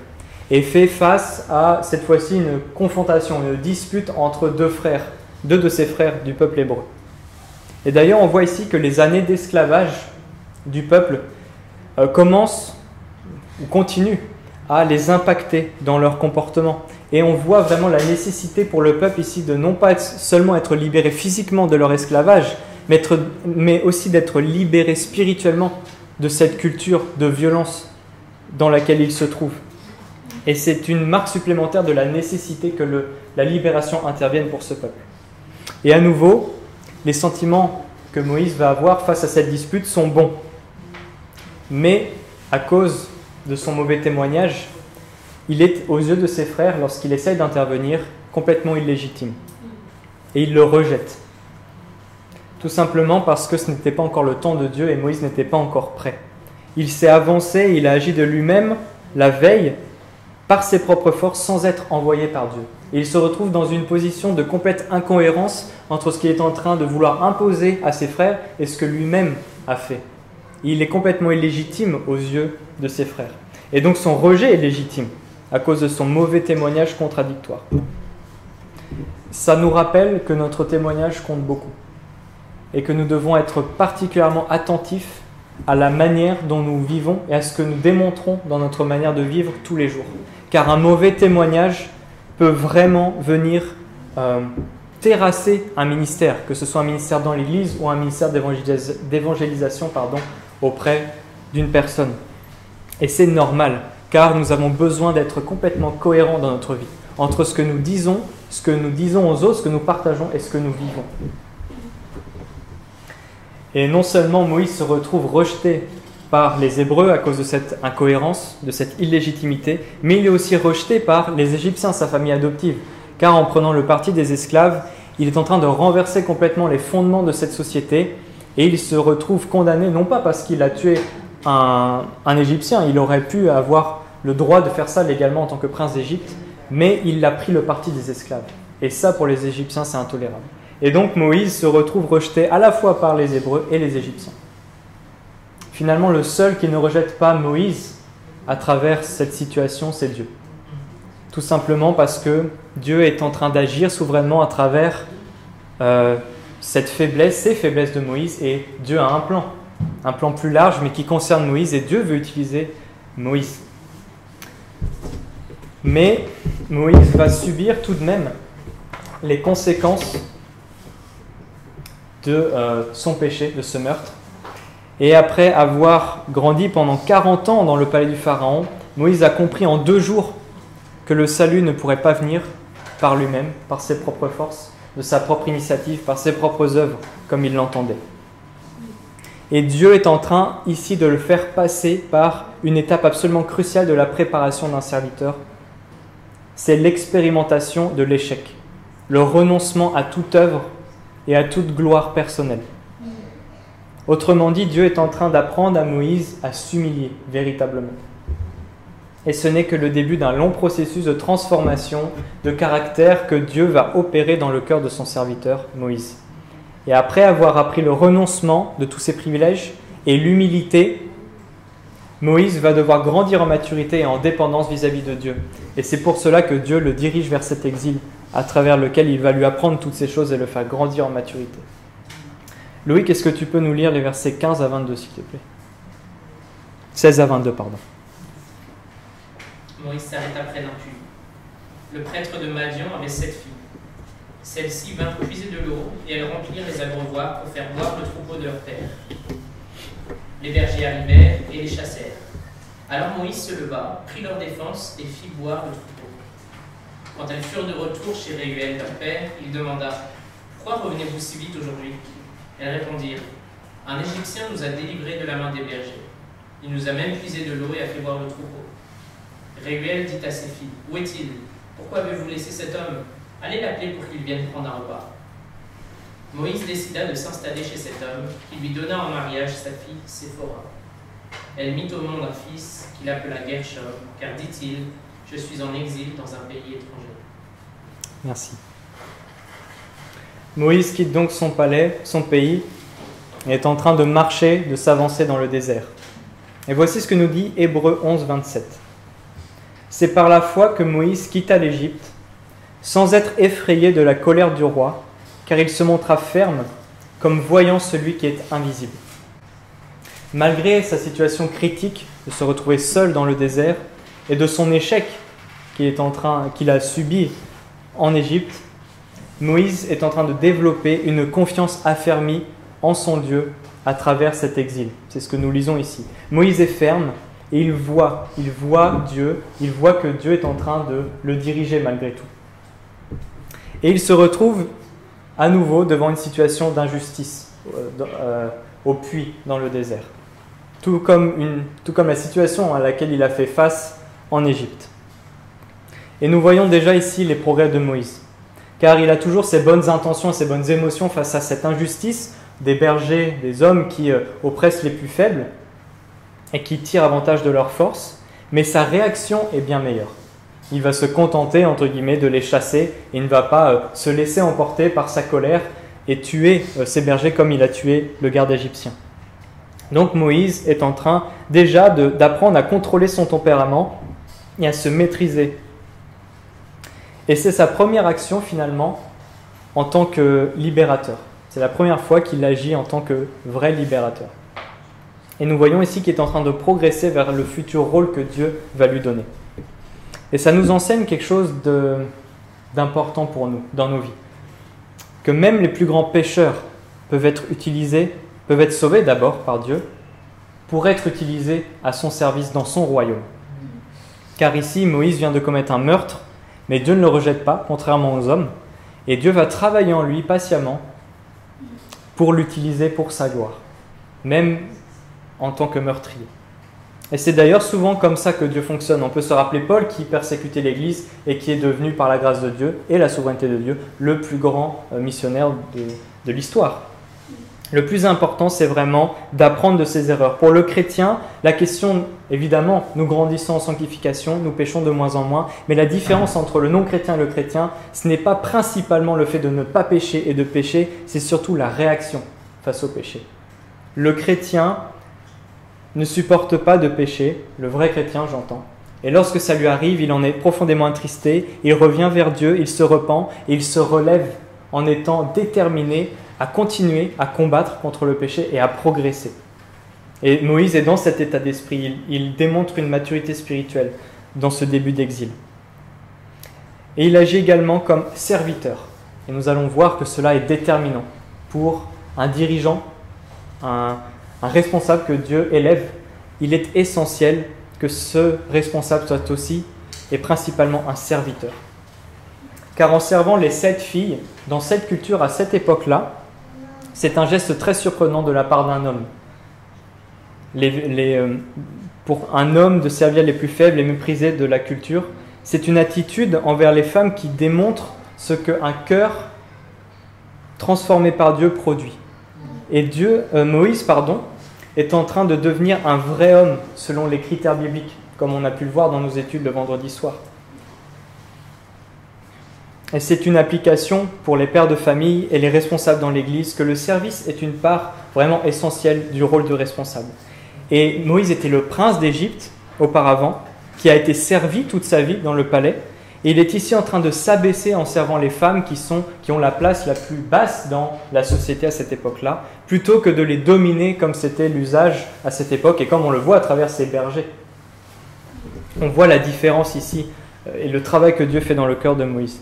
et fait face à, cette fois-ci, une confrontation, une dispute entre deux de ses frères du peuple hébreu. Et d'ailleurs, on voit ici que les années d'esclavage du peuple commencent ou continuent à les impacter dans leur comportement. Et on voit vraiment la nécessité pour le peuple ici de non pas seulement être libéré physiquement de leur esclavage, mais aussi d'être libéré spirituellement de cette culture de violence dans laquelle ils se trouvent. Et c'est une marque supplémentaire de la nécessité que la libération intervienne pour ce peuple. Et à nouveau, les sentiments que Moïse va avoir face à cette dispute sont bons. Mais à cause de son mauvais témoignage, il est, aux yeux de ses frères, lorsqu'il essaye d'intervenir, complètement illégitime. Et il le rejette. Tout simplement parce que ce n'était pas encore le temps de Dieu et Moïse n'était pas encore prêt. Il s'est avancé, il a agi de lui-même la veille par ses propres forces sans être envoyé par Dieu. Et il se retrouve dans une position de complète incohérence entre ce qu'il est en train de vouloir imposer à ses frères et ce que lui-même a fait. Il est complètement illégitime aux yeux de ses frères. Et donc son rejet est légitime à cause de son mauvais témoignage contradictoire. Ça nous rappelle que notre témoignage compte beaucoup et que nous devons être particulièrement attentifs à la manière dont nous vivons et à ce que nous démontrons dans notre manière de vivre tous les jours. Car un mauvais témoignage peut vraiment venir terrasser un ministère, que ce soit un ministère dans l'Église ou un ministère d'évangélisation auprès d'une personne. Et c'est normal, car nous avons besoin d'être complètement cohérents dans notre vie, entre ce que nous disons aux autres, ce que nous partageons et ce que nous vivons. Et non seulement Moïse se retrouve rejeté par les Hébreux à cause de cette incohérence, de cette illégitimité, mais il est aussi rejeté par les Égyptiens, sa famille adoptive, car en prenant le parti des esclaves, il est en train de renverser complètement les fondements de cette société et il se retrouve condamné, non pas parce qu'il a tué un Égyptien, il aurait pu avoir le droit de faire ça légalement en tant que prince d'Égypte, mais il a pris le parti des esclaves. Et ça, pour les Égyptiens, c'est intolérable. Et donc Moïse se retrouve rejeté à la fois par les Hébreux et les Égyptiens. Finalement, le seul qui ne rejette pas Moïse à travers cette situation, c'est Dieu. Tout simplement parce que Dieu est en train d'agir souverainement à travers cette faiblesse, ces faiblesses de Moïse, et Dieu a un plan plus large, mais qui concerne Moïse, et Dieu veut utiliser Moïse. Mais Moïse va subir tout de même les conséquences de son péché, de ce meurtre. Et après avoir grandi pendant 40 ans dans le palais du Pharaon, Moïse a compris en 2 jours que le salut ne pourrait pas venir par lui-même, par ses propres forces, de sa propre initiative, par ses propres œuvres, comme il l'entendait. Et Dieu est en train ici de le faire passer par une étape absolument cruciale de la préparation d'un serviteur. C'est l'expérimentation de l'échec, le renoncement à toute œuvre et à toute gloire personnelle. Autrement dit, Dieu est en train d'apprendre à Moïse à s'humilier véritablement. Et ce n'est que le début d'un long processus de transformation de caractère que Dieu va opérer dans le cœur de son serviteur Moïse. Et après avoir appris le renoncement de tous ses privilèges et l'humilité, Moïse va devoir grandir en maturité et en dépendance vis-à-vis de Dieu. Et c'est pour cela que Dieu le dirige vers cet exil, à travers lequel il va lui apprendre toutes ces choses et le faire grandir en maturité. Louis, est-ce que tu peux nous lire les versets 15 à 22, s'il te plaît ? 16 à 22, pardon. Moïse s'arrêta près d'un puits. Le prêtre de Madian avait 7 filles. Celles-ci vinrent puiser de l'eau et elles remplirent les abreuvoirs pour faire boire le troupeau de leur père. Les bergers arrivèrent et les chassèrent. Alors Moïse se leva, prit leur défense et fit boire le troupeau. Quand elles furent de retour chez Réuel, leur père, il demanda « Pourquoi revenez-vous si vite aujourd'hui ?» Elles répondirent « Un Égyptien nous a délivrés de la main des bergers. Il nous a même puisé de l'eau et a fait boire le troupeau. » Réuel dit à ses filles « Où est-il? Pourquoi avez-vous laissé cet homme? Allez l'appeler pour qu'il vienne prendre un repas. » Moïse décida de s'installer chez cet homme, qui lui donna en mariage sa fille Séphora. Elle mit au monde un fils qu'il appela Gershom, car dit-il « Je suis en exil dans un pays étranger. » Merci. Moïse quitte donc son palais, son pays, et est en train de marcher, de s'avancer dans le désert. Et voici ce que nous dit Hébreux 11, 27. C'est par la foi que Moïse quitta l'Égypte, sans être effrayé de la colère du roi, car il se montra ferme, comme voyant celui qui est invisible. Malgré sa situation critique de se retrouver seul dans le désert et de son échec qu'il a subi en Égypte, Moïse est en train de développer une confiance affermie en son Dieu à travers cet exil. C'est ce que nous lisons ici. Moïse est ferme et il voit Dieu, il voit que Dieu est en train de le diriger malgré tout. Et il se retrouve à nouveau devant une situation d'injustice au puits dans le désert. Tout comme la situation à laquelle il a fait face en Égypte. Et nous voyons déjà ici les progrès de Moïse. Car il a toujours ses bonnes intentions et ses bonnes émotions face à cette injustice des bergers, des hommes qui oppressent les plus faibles et qui tirent avantage de leur force, mais sa réaction est bien meilleure. Il va se contenter, entre guillemets, de les chasser et ne va pas se laisser emporter par sa colère et tuer ces bergers comme il a tué le garde égyptien. Donc Moïse est en train déjà d'apprendre à contrôler son tempérament et à se maîtriser. Et c'est sa première action finalement en tant que libérateur. C'est la première fois qu'il agit en tant que vrai libérateur. Et nous voyons ici qu'il est en train de progresser vers le futur rôle que Dieu va lui donner. Et ça nous enseigne quelque chose d'important pour nous, dans nos vies. Que même les plus grands pécheurs peuvent être sauvés d'abord par Dieu, pour être utilisés à son service dans son royaume. Car ici, Moïse vient de commettre un meurtre, mais Dieu ne le rejette pas, contrairement aux hommes, et Dieu va travailler en lui patiemment pour l'utiliser pour sa gloire, même en tant que meurtrier. Et c'est d'ailleurs souvent comme ça que Dieu fonctionne. On peut se rappeler Paul qui persécutait l'Église et qui est devenu, par la grâce de Dieu et la souveraineté de Dieu, le plus grand missionnaire de l'histoire. Le plus important, c'est vraiment d'apprendre de ses erreurs. Pour le chrétien, la question, évidemment, nous grandissons en sanctification, nous péchons de moins en moins, mais la différence entre le non-chrétien et le chrétien, ce n'est pas principalement le fait de ne pas pécher et de pécher, c'est surtout la réaction face au péché. Le chrétien ne supporte pas de péché, le vrai chrétien, j'entends. Et lorsque ça lui arrive, il en est profondément attristé, il revient vers Dieu, il se repent et il se relève en étant déterminé à continuer à combattre contre le péché et à progresser. Et Moïse est dans cet état d'esprit, il démontre une maturité spirituelle dans ce début d'exil. Et il agit également comme serviteur. Et nous allons voir que cela est déterminant pour un dirigeant, un responsable que Dieu élève. Il est essentiel que ce responsable soit aussi et principalement un serviteur. Car en servant les 7 filles, dans cette culture, à cette époque-là, c'est un geste très surprenant de la part d'un homme. Pour un homme de servir les plus faibles et méprisés de la culture, c'est une attitude envers les femmes qui démontre ce qu'un cœur transformé par Dieu produit. Et Moïse est en train de devenir un vrai homme selon les critères bibliques, comme on a pu le voir dans nos études le vendredi soir. Et c'est une application pour les pères de famille et les responsables dans l'Église que le service est une part vraiment essentielle du rôle de responsable. Et Moïse était le prince d'Égypte auparavant, qui a été servi toute sa vie dans le palais. Et il est ici en train de s'abaisser en servant les femmes qui ont la place la plus basse dans la société à cette époque-là, plutôt que de les dominer comme c'était l'usage à cette époque et comme on le voit à travers ces bergers. On voit la différence ici et le travail que Dieu fait dans le cœur de Moïse.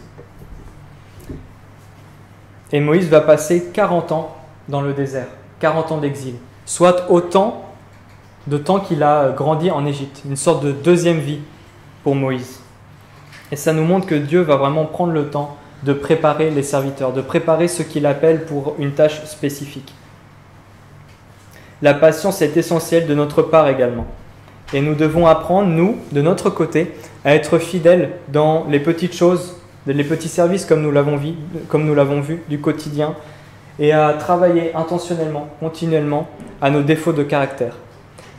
Et Moïse va passer 40 ans dans le désert, 40 ans d'exil, soit autant de temps qu'il a grandi en Égypte, une sorte de deuxième vie pour Moïse. Et ça nous montre que Dieu va vraiment prendre le temps de préparer les serviteurs, de préparer ceux qu'il appelle pour une tâche spécifique. La patience est essentielle de notre part également. Et nous devons apprendre, nous, de notre côté, à être fidèles dans les petites choses, les petits services comme nous l'avons vu du quotidien, et à travailler intentionnellement, continuellement, à nos défauts de caractère.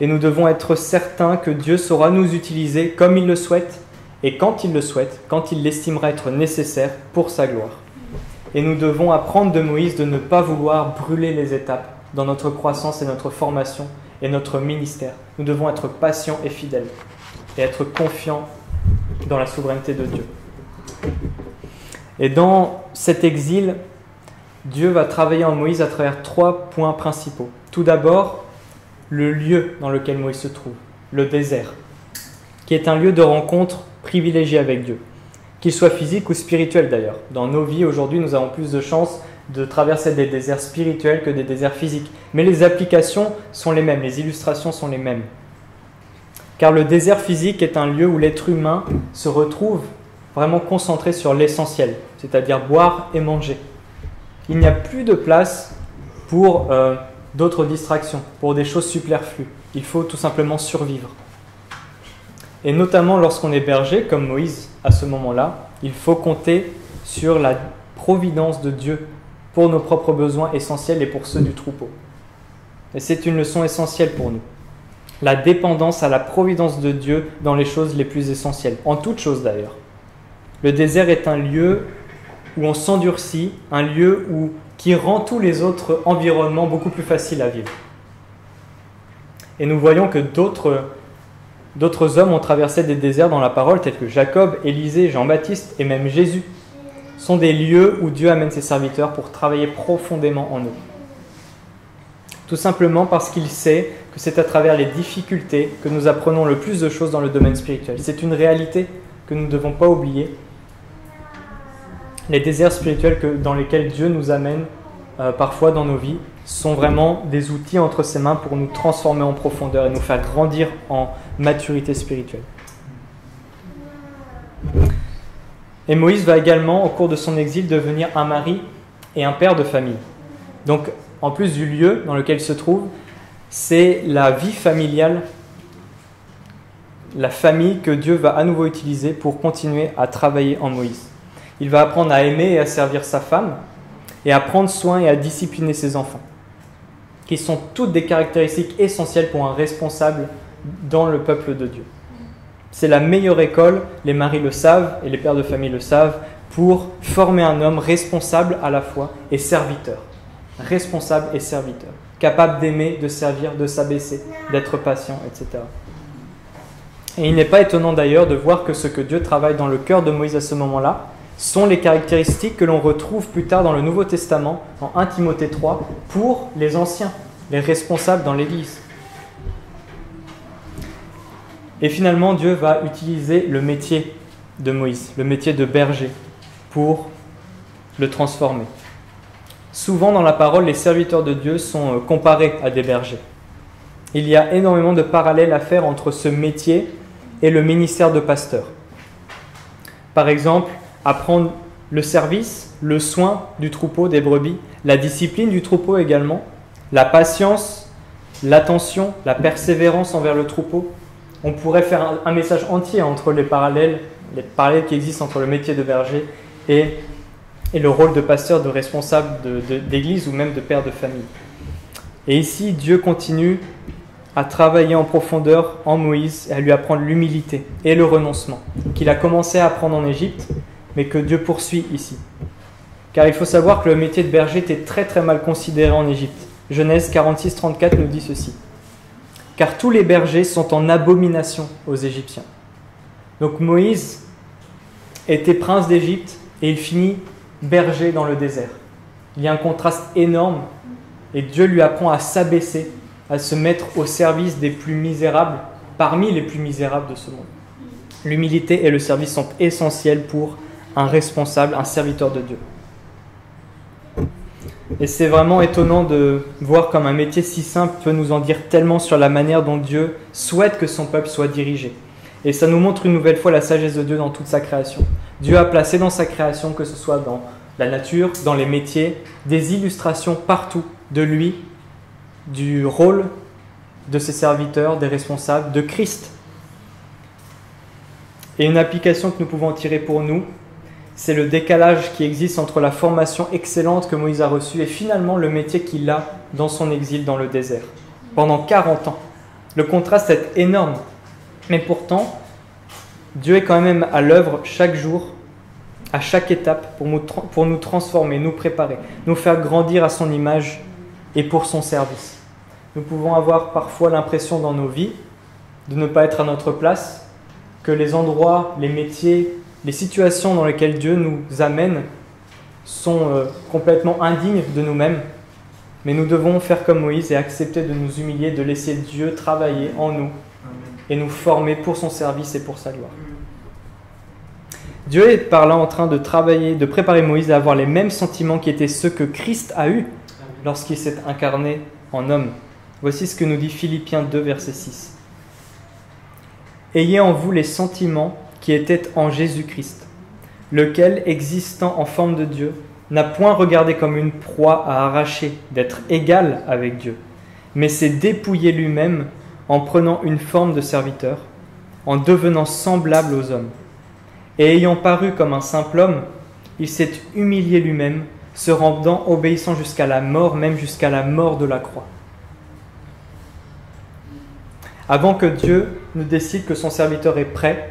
Et nous devons être certains que Dieu saura nous utiliser comme il le souhaite, et quand il le souhaite, quand il l'estimera être nécessaire pour sa gloire. Et nous devons apprendre de Moïse de ne pas vouloir brûler les étapes dans notre croissance et notre formation et notre ministère. Nous devons être patients et fidèles, et être confiants dans la souveraineté de Dieu. Et dans cet exil, Dieu va travailler en Moïse à travers 3 points principaux. Tout d'abord, le lieu dans lequel Moïse se trouve, le désert, qui est un lieu de rencontre privilégié avec Dieu, qu'il soit physique ou spirituel d'ailleurs. Dans nos vies aujourd'hui, nous avons plus de chances de traverser des déserts spirituels que des déserts physiques. Mais les applications sont les mêmes, les illustrations sont les mêmes. Car le désert physique est un lieu où l'être humain se retrouve vraiment concentré sur l'essentiel, c'est-à-dire boire et manger. Il n'y a plus de place pour d'autres distractions, pour des choses superflues. Il faut tout simplement survivre. Et notamment lorsqu'on est berger, comme Moïse à ce moment-là, il faut compter sur la providence de Dieu pour nos propres besoins essentiels et pour ceux du troupeau. Et c'est une leçon essentielle pour nous. La dépendance à la providence de Dieu dans les choses les plus essentielles, en toutes choses d'ailleurs. Le désert est un lieu où on s'endurcit, un lieu qui rend tous les autres environnements beaucoup plus faciles à vivre. Et nous voyons que d'autres hommes ont traversé des déserts dans la parole, tels que Jacob, Élisée, Jean-Baptiste et même Jésus, sont des lieux où Dieu amène ses serviteurs pour travailler profondément en eux. Tout simplement parce qu'il sait que c'est à travers les difficultés que nous apprenons le plus de choses dans le domaine spirituel. C'est une réalité que nous ne devons pas oublier. Les déserts spirituels dans lesquels Dieu nous amène parfois dans nos vies sont vraiment des outils entre ses mains pour nous transformer en profondeur et nous faire grandir en maturité spirituelle. Et Moïse va également, au cours de son exil, devenir un mari et un père de famille. Donc, en plus du lieu dans lequel il se trouve, c'est la vie familiale, la famille que Dieu va à nouveau utiliser pour continuer à travailler en Moïse. Il va apprendre à aimer et à servir sa femme, et à prendre soin et à discipliner ses enfants. qui sont toutes des caractéristiques essentielles pour un responsable dans le peuple de Dieu. C'est la meilleure école, les maris le savent et les pères de famille le savent, pour former un homme responsable à la fois et serviteur. Responsable et serviteur. Capable d'aimer, de servir, de s'abaisser, d'être patient, etc. Et il n'est pas étonnant d'ailleurs de voir que ce que Dieu travaille dans le cœur de Moïse à ce moment-là sont les caractéristiques que l'on retrouve plus tard dans le Nouveau Testament, en 1 Timothée 3, pour les anciens, les responsables dans l'Église. Et finalement, Dieu va utiliser le métier de Moïse, le métier de berger, pour le transformer. Souvent dans la parole, les serviteurs de Dieu sont comparés à des bergers. Il y a énormément de parallèles à faire entre ce métier et le ministère de pasteur. Par exemple, apprendre le service, le soin du troupeau, des brebis, la discipline du troupeau également, la patience, l'attention, la persévérance envers le troupeau. On pourrait faire un message entier entre les parallèles qui existent entre le métier de berger et le rôle de pasteur, de responsable d'église ou même de père de famille. Et ici, Dieu continue à travailler en profondeur en Moïse et à lui apprendre l'humilité et le renoncement qu'il a commencé à apprendre en Égypte, mais que Dieu poursuit ici. Car il faut savoir que le métier de berger était très très mal considéré en Égypte. Genèse 46-34 nous dit ceci. Car tous les bergers sont en abomination aux Égyptiens. Donc Moïse était prince d'Égypte et il finit berger dans le désert. Il y a un contraste énorme et Dieu lui apprend à s'abaisser, à se mettre au service des plus misérables, parmi les plus misérables de ce monde. L'humilité et le service sont essentiels pour un responsable, un serviteur de Dieu. Et c'est vraiment étonnant de voir comme un métier si simple peut nous en dire tellement sur la manière dont Dieu souhaite que son peuple soit dirigé. Et ça nous montre une nouvelle fois la sagesse de Dieu dans toute sa création. Dieu a placé dans sa création, que ce soit dans la nature, dans les métiers, des illustrations partout de lui, du rôle de ses serviteurs, des responsables, de Christ. Et une application que nous pouvons en tirer pour nous, c'est le décalage qui existe entre la formation excellente que Moïse a reçue et finalement le métier qu'il a dans son exil dans le désert, pendant 40 ans. Le contraste est énorme, mais pourtant, Dieu est quand même à l'œuvre chaque jour, à chaque étape, pour nous transformer, nous préparer, nous faire grandir à son image et pour son service. Nous pouvons avoir parfois l'impression dans nos vies de ne pas être à notre place, que les endroits, les métiers, les situations dans lesquelles Dieu nous amène sont complètement indignes de nous-mêmes, mais nous devons faire comme Moïse et accepter de nous humilier, de laisser Dieu travailler en nous et nous former pour son service et pour sa gloire. Dieu est par là en train de travailler, de préparer Moïse à avoir les mêmes sentiments qui étaient ceux que Christ a eus lorsqu'il s'est incarné en homme. Voici ce que nous dit Philippiens 2, verset 6. « Ayez en vous les sentiments qui étaient en Jésus-Christ, lequel, existant en forme de Dieu, n'a point regardé comme une proie à arracher d'être égal avec Dieu, mais s'est dépouillé lui-même en prenant une forme de serviteur, en devenant semblable aux hommes. Et ayant paru comme un simple homme, il s'est humilié lui-même, se rendant obéissant jusqu'à la mort, même jusqu'à la mort de la croix. » Avant que Dieu nous décide que son serviteur est prêt,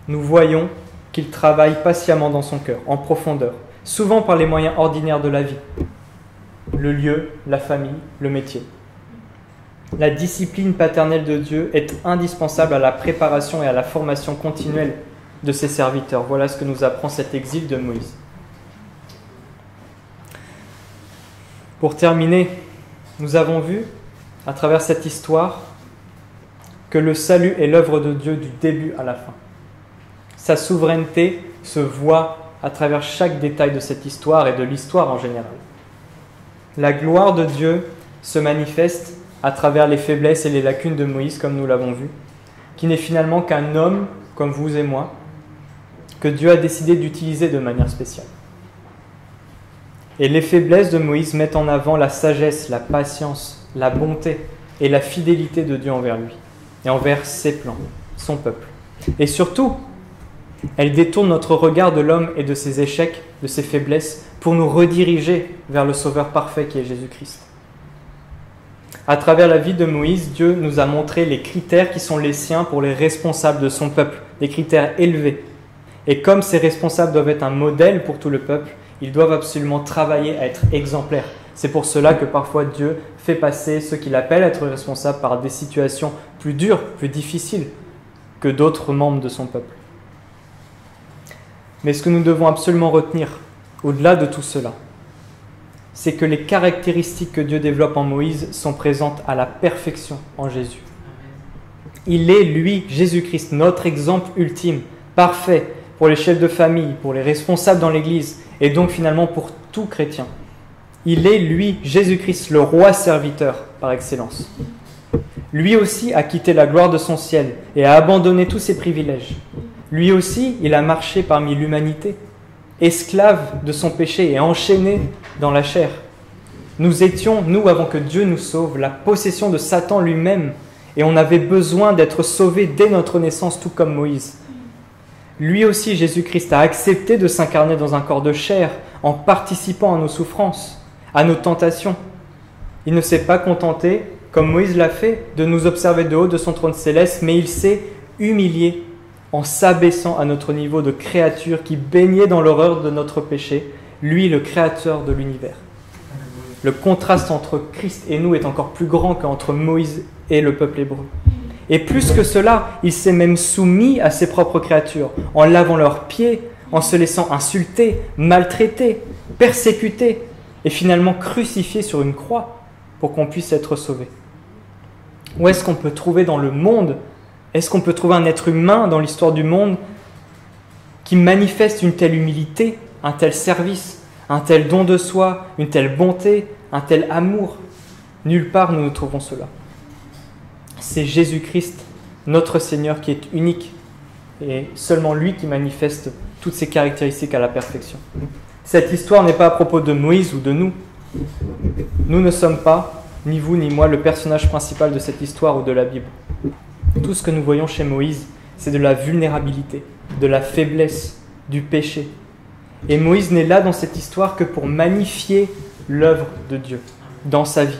nous voyons qu'il travaille patiemment dans son cœur, en profondeur, souvent par les moyens ordinaires de la vie, le lieu, la famille, le métier. La discipline paternelle de Dieu est indispensable à la préparation et à la formation continuelle de ses serviteurs. Voilà ce que nous apprend cet exil de Moïse. Pour terminer, nous avons vu, à travers cette histoire, que le salut est l'œuvre de Dieu du début à la fin. Sa souveraineté se voit à travers chaque détail de cette histoire et de l'histoire en général. La gloire de Dieu se manifeste à travers les faiblesses et les lacunes de Moïse, comme nous l'avons vu, qui n'est finalement qu'un homme comme vous et moi, que Dieu a décidé d'utiliser de manière spéciale. Et les faiblesses de Moïse mettent en avant la sagesse, la patience, la bonté et la fidélité de Dieu envers lui et envers ses plans, son peuple. Et surtout, elles détournent notre regard de l'homme et de ses échecs, de ses faiblesses, pour nous rediriger vers le Sauveur parfait qui est Jésus-Christ. À travers la vie de Moïse, Dieu nous a montré les critères qui sont les siens pour les responsables de son peuple, des critères élevés. Et comme ces responsables doivent être un modèle pour tout le peuple, ils doivent absolument travailler à être exemplaires. C'est pour cela que parfois Dieu fait passer ceux qu'il appelle être responsables par des situations plus dures, plus difficiles que d'autres membres de son peuple. Mais ce que nous devons absolument retenir, au-delà de tout cela, c'est que les caractéristiques que Dieu développe en Moïse sont présentes à la perfection en Jésus. Il est, lui, Jésus-Christ, notre exemple ultime, parfait pour les chefs de famille, pour les responsables dans l'Église, et donc finalement pour tout chrétien. Il est, lui, Jésus-Christ, le roi serviteur par excellence. Lui aussi a quitté la gloire de son ciel et a abandonné tous ses privilèges. Lui aussi, il a marché parmi l'humanité, esclave de son péché et enchaîné dans la chair. Nous étions, nous, avant que Dieu nous sauve, la possession de Satan lui-même, et on avait besoin d'être sauvés dès notre naissance, tout comme Moïse. Lui aussi, Jésus-Christ, a accepté de s'incarner dans un corps de chair en participant à nos souffrances, à nos tentations. Il ne s'est pas contenté, comme Moïse l'a fait, de nous observer de haut de son trône céleste, mais il s'est humilié en s'abaissant à notre niveau de créature qui baignait dans l'horreur de notre péché, lui, le créateur de l'univers. Le contraste entre Christ et nous est encore plus grand qu'entre Moïse et le peuple hébreu. Et plus que cela, il s'est même soumis à ses propres créatures, en lavant leurs pieds, en se laissant insulter, maltraiter, persécuter, et finalement crucifié sur une croix pour qu'on puisse être sauvé. Où est-ce qu'on peut trouver dans le monde, est-ce qu'on peut trouver un être humain dans l'histoire du monde qui manifeste une telle humilité, un tel service, un tel don de soi, une telle bonté, un tel amour? Nulle part nous ne trouvons cela. C'est Jésus-Christ, notre Seigneur, qui est unique et seulement lui qui manifeste toutes ces caractéristiques à la perfection. Cette histoire n'est pas à propos de Moïse ou de nous. Nous ne sommes pas, ni vous ni moi, le personnage principal de cette histoire ou de la Bible. Tout ce que nous voyons chez Moïse, c'est de la vulnérabilité, de la faiblesse, du péché. Et Moïse n'est là dans cette histoire que pour magnifier l'œuvre de Dieu dans sa vie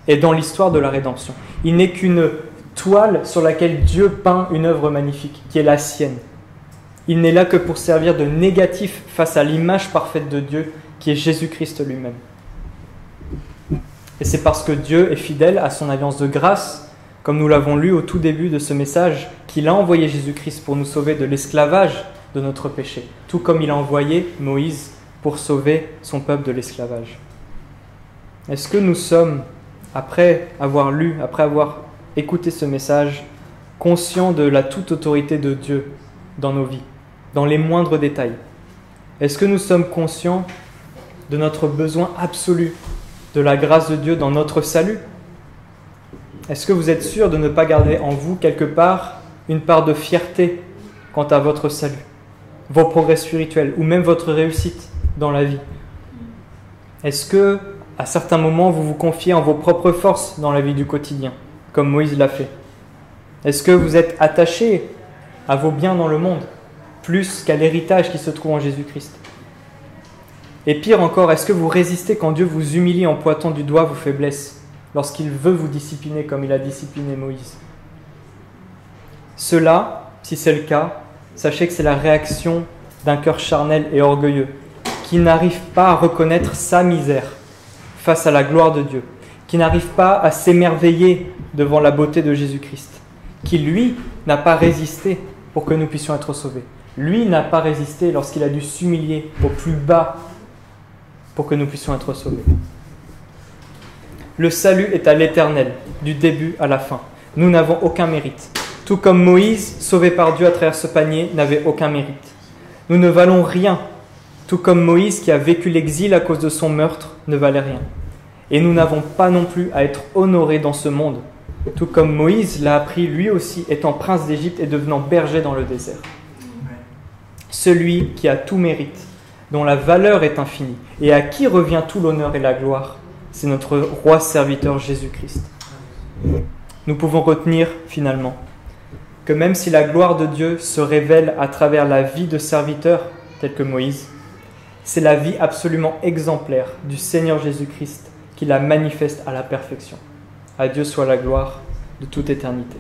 et dans l'histoire de la rédemption. Il n'est qu'une toile sur laquelle Dieu peint une œuvre magnifique, qui est la sienne. Il n'est là que pour servir de négatif face à l'image parfaite de Dieu, qui est Jésus-Christ lui-même. Et c'est parce que Dieu est fidèle à son alliance de grâce, comme nous l'avons lu au tout début de ce message, qu'il a envoyé Jésus-Christ pour nous sauver de l'esclavage de notre péché, tout comme il a envoyé Moïse pour sauver son peuple de l'esclavage. Est-ce que nous sommes, après avoir lu, après avoir écouté ce message, conscients de la toute autorité de Dieu dans nos vies, dans les moindres détails? Est-ce que nous sommes conscients de notre besoin absolu de la grâce de Dieu dans notre salut? Est-ce que vous êtes sûr de ne pas garder en vous quelque part une part de fierté quant à votre salut, vos progrès spirituels ou même votre réussite dans la vie? Est-ce que, à certains moments, vous vous confiez en vos propres forces dans la vie du quotidien, comme Moïse l'a fait? Est-ce que vous êtes attaché à vos biens dans le monde, plus qu'à l'héritage qui se trouve en Jésus-Christ? Et pire encore, est-ce que vous résistez quand Dieu vous humilie en pointant du doigt vos faiblesses, lorsqu'il veut vous discipliner comme il a discipliné Moïse? Cela, si c'est le cas, sachez que c'est la réaction d'un cœur charnel et orgueilleux, qui n'arrive pas à reconnaître sa misère face à la gloire de Dieu, qui n'arrive pas à s'émerveiller devant la beauté de Jésus-Christ, qui, lui, n'a pas résisté pour que nous puissions être sauvés. Lui n'a pas résisté lorsqu'il a dû s'humilier au plus bas pour que nous puissions être sauvés. Le salut est à l'Éternel, du début à la fin. Nous n'avons aucun mérite. Tout comme Moïse, sauvé par Dieu à travers ce panier, n'avait aucun mérite. Nous ne valons rien. Tout comme Moïse, qui a vécu l'exil à cause de son meurtre, ne valait rien. Et nous n'avons pas non plus à être honorés dans ce monde. Tout comme Moïse l'a appris lui aussi, étant prince d'Égypte et devenant berger dans le désert. Celui qui a tout mérite, dont la valeur est infinie, et à qui revient tout l'honneur et la gloire, c'est notre roi serviteur Jésus-Christ. Nous pouvons retenir finalement que même si la gloire de Dieu se révèle à travers la vie de serviteurs tels que Moïse, c'est la vie absolument exemplaire du Seigneur Jésus-Christ qui la manifeste à la perfection, À Dieu soit la gloire de toute éternité.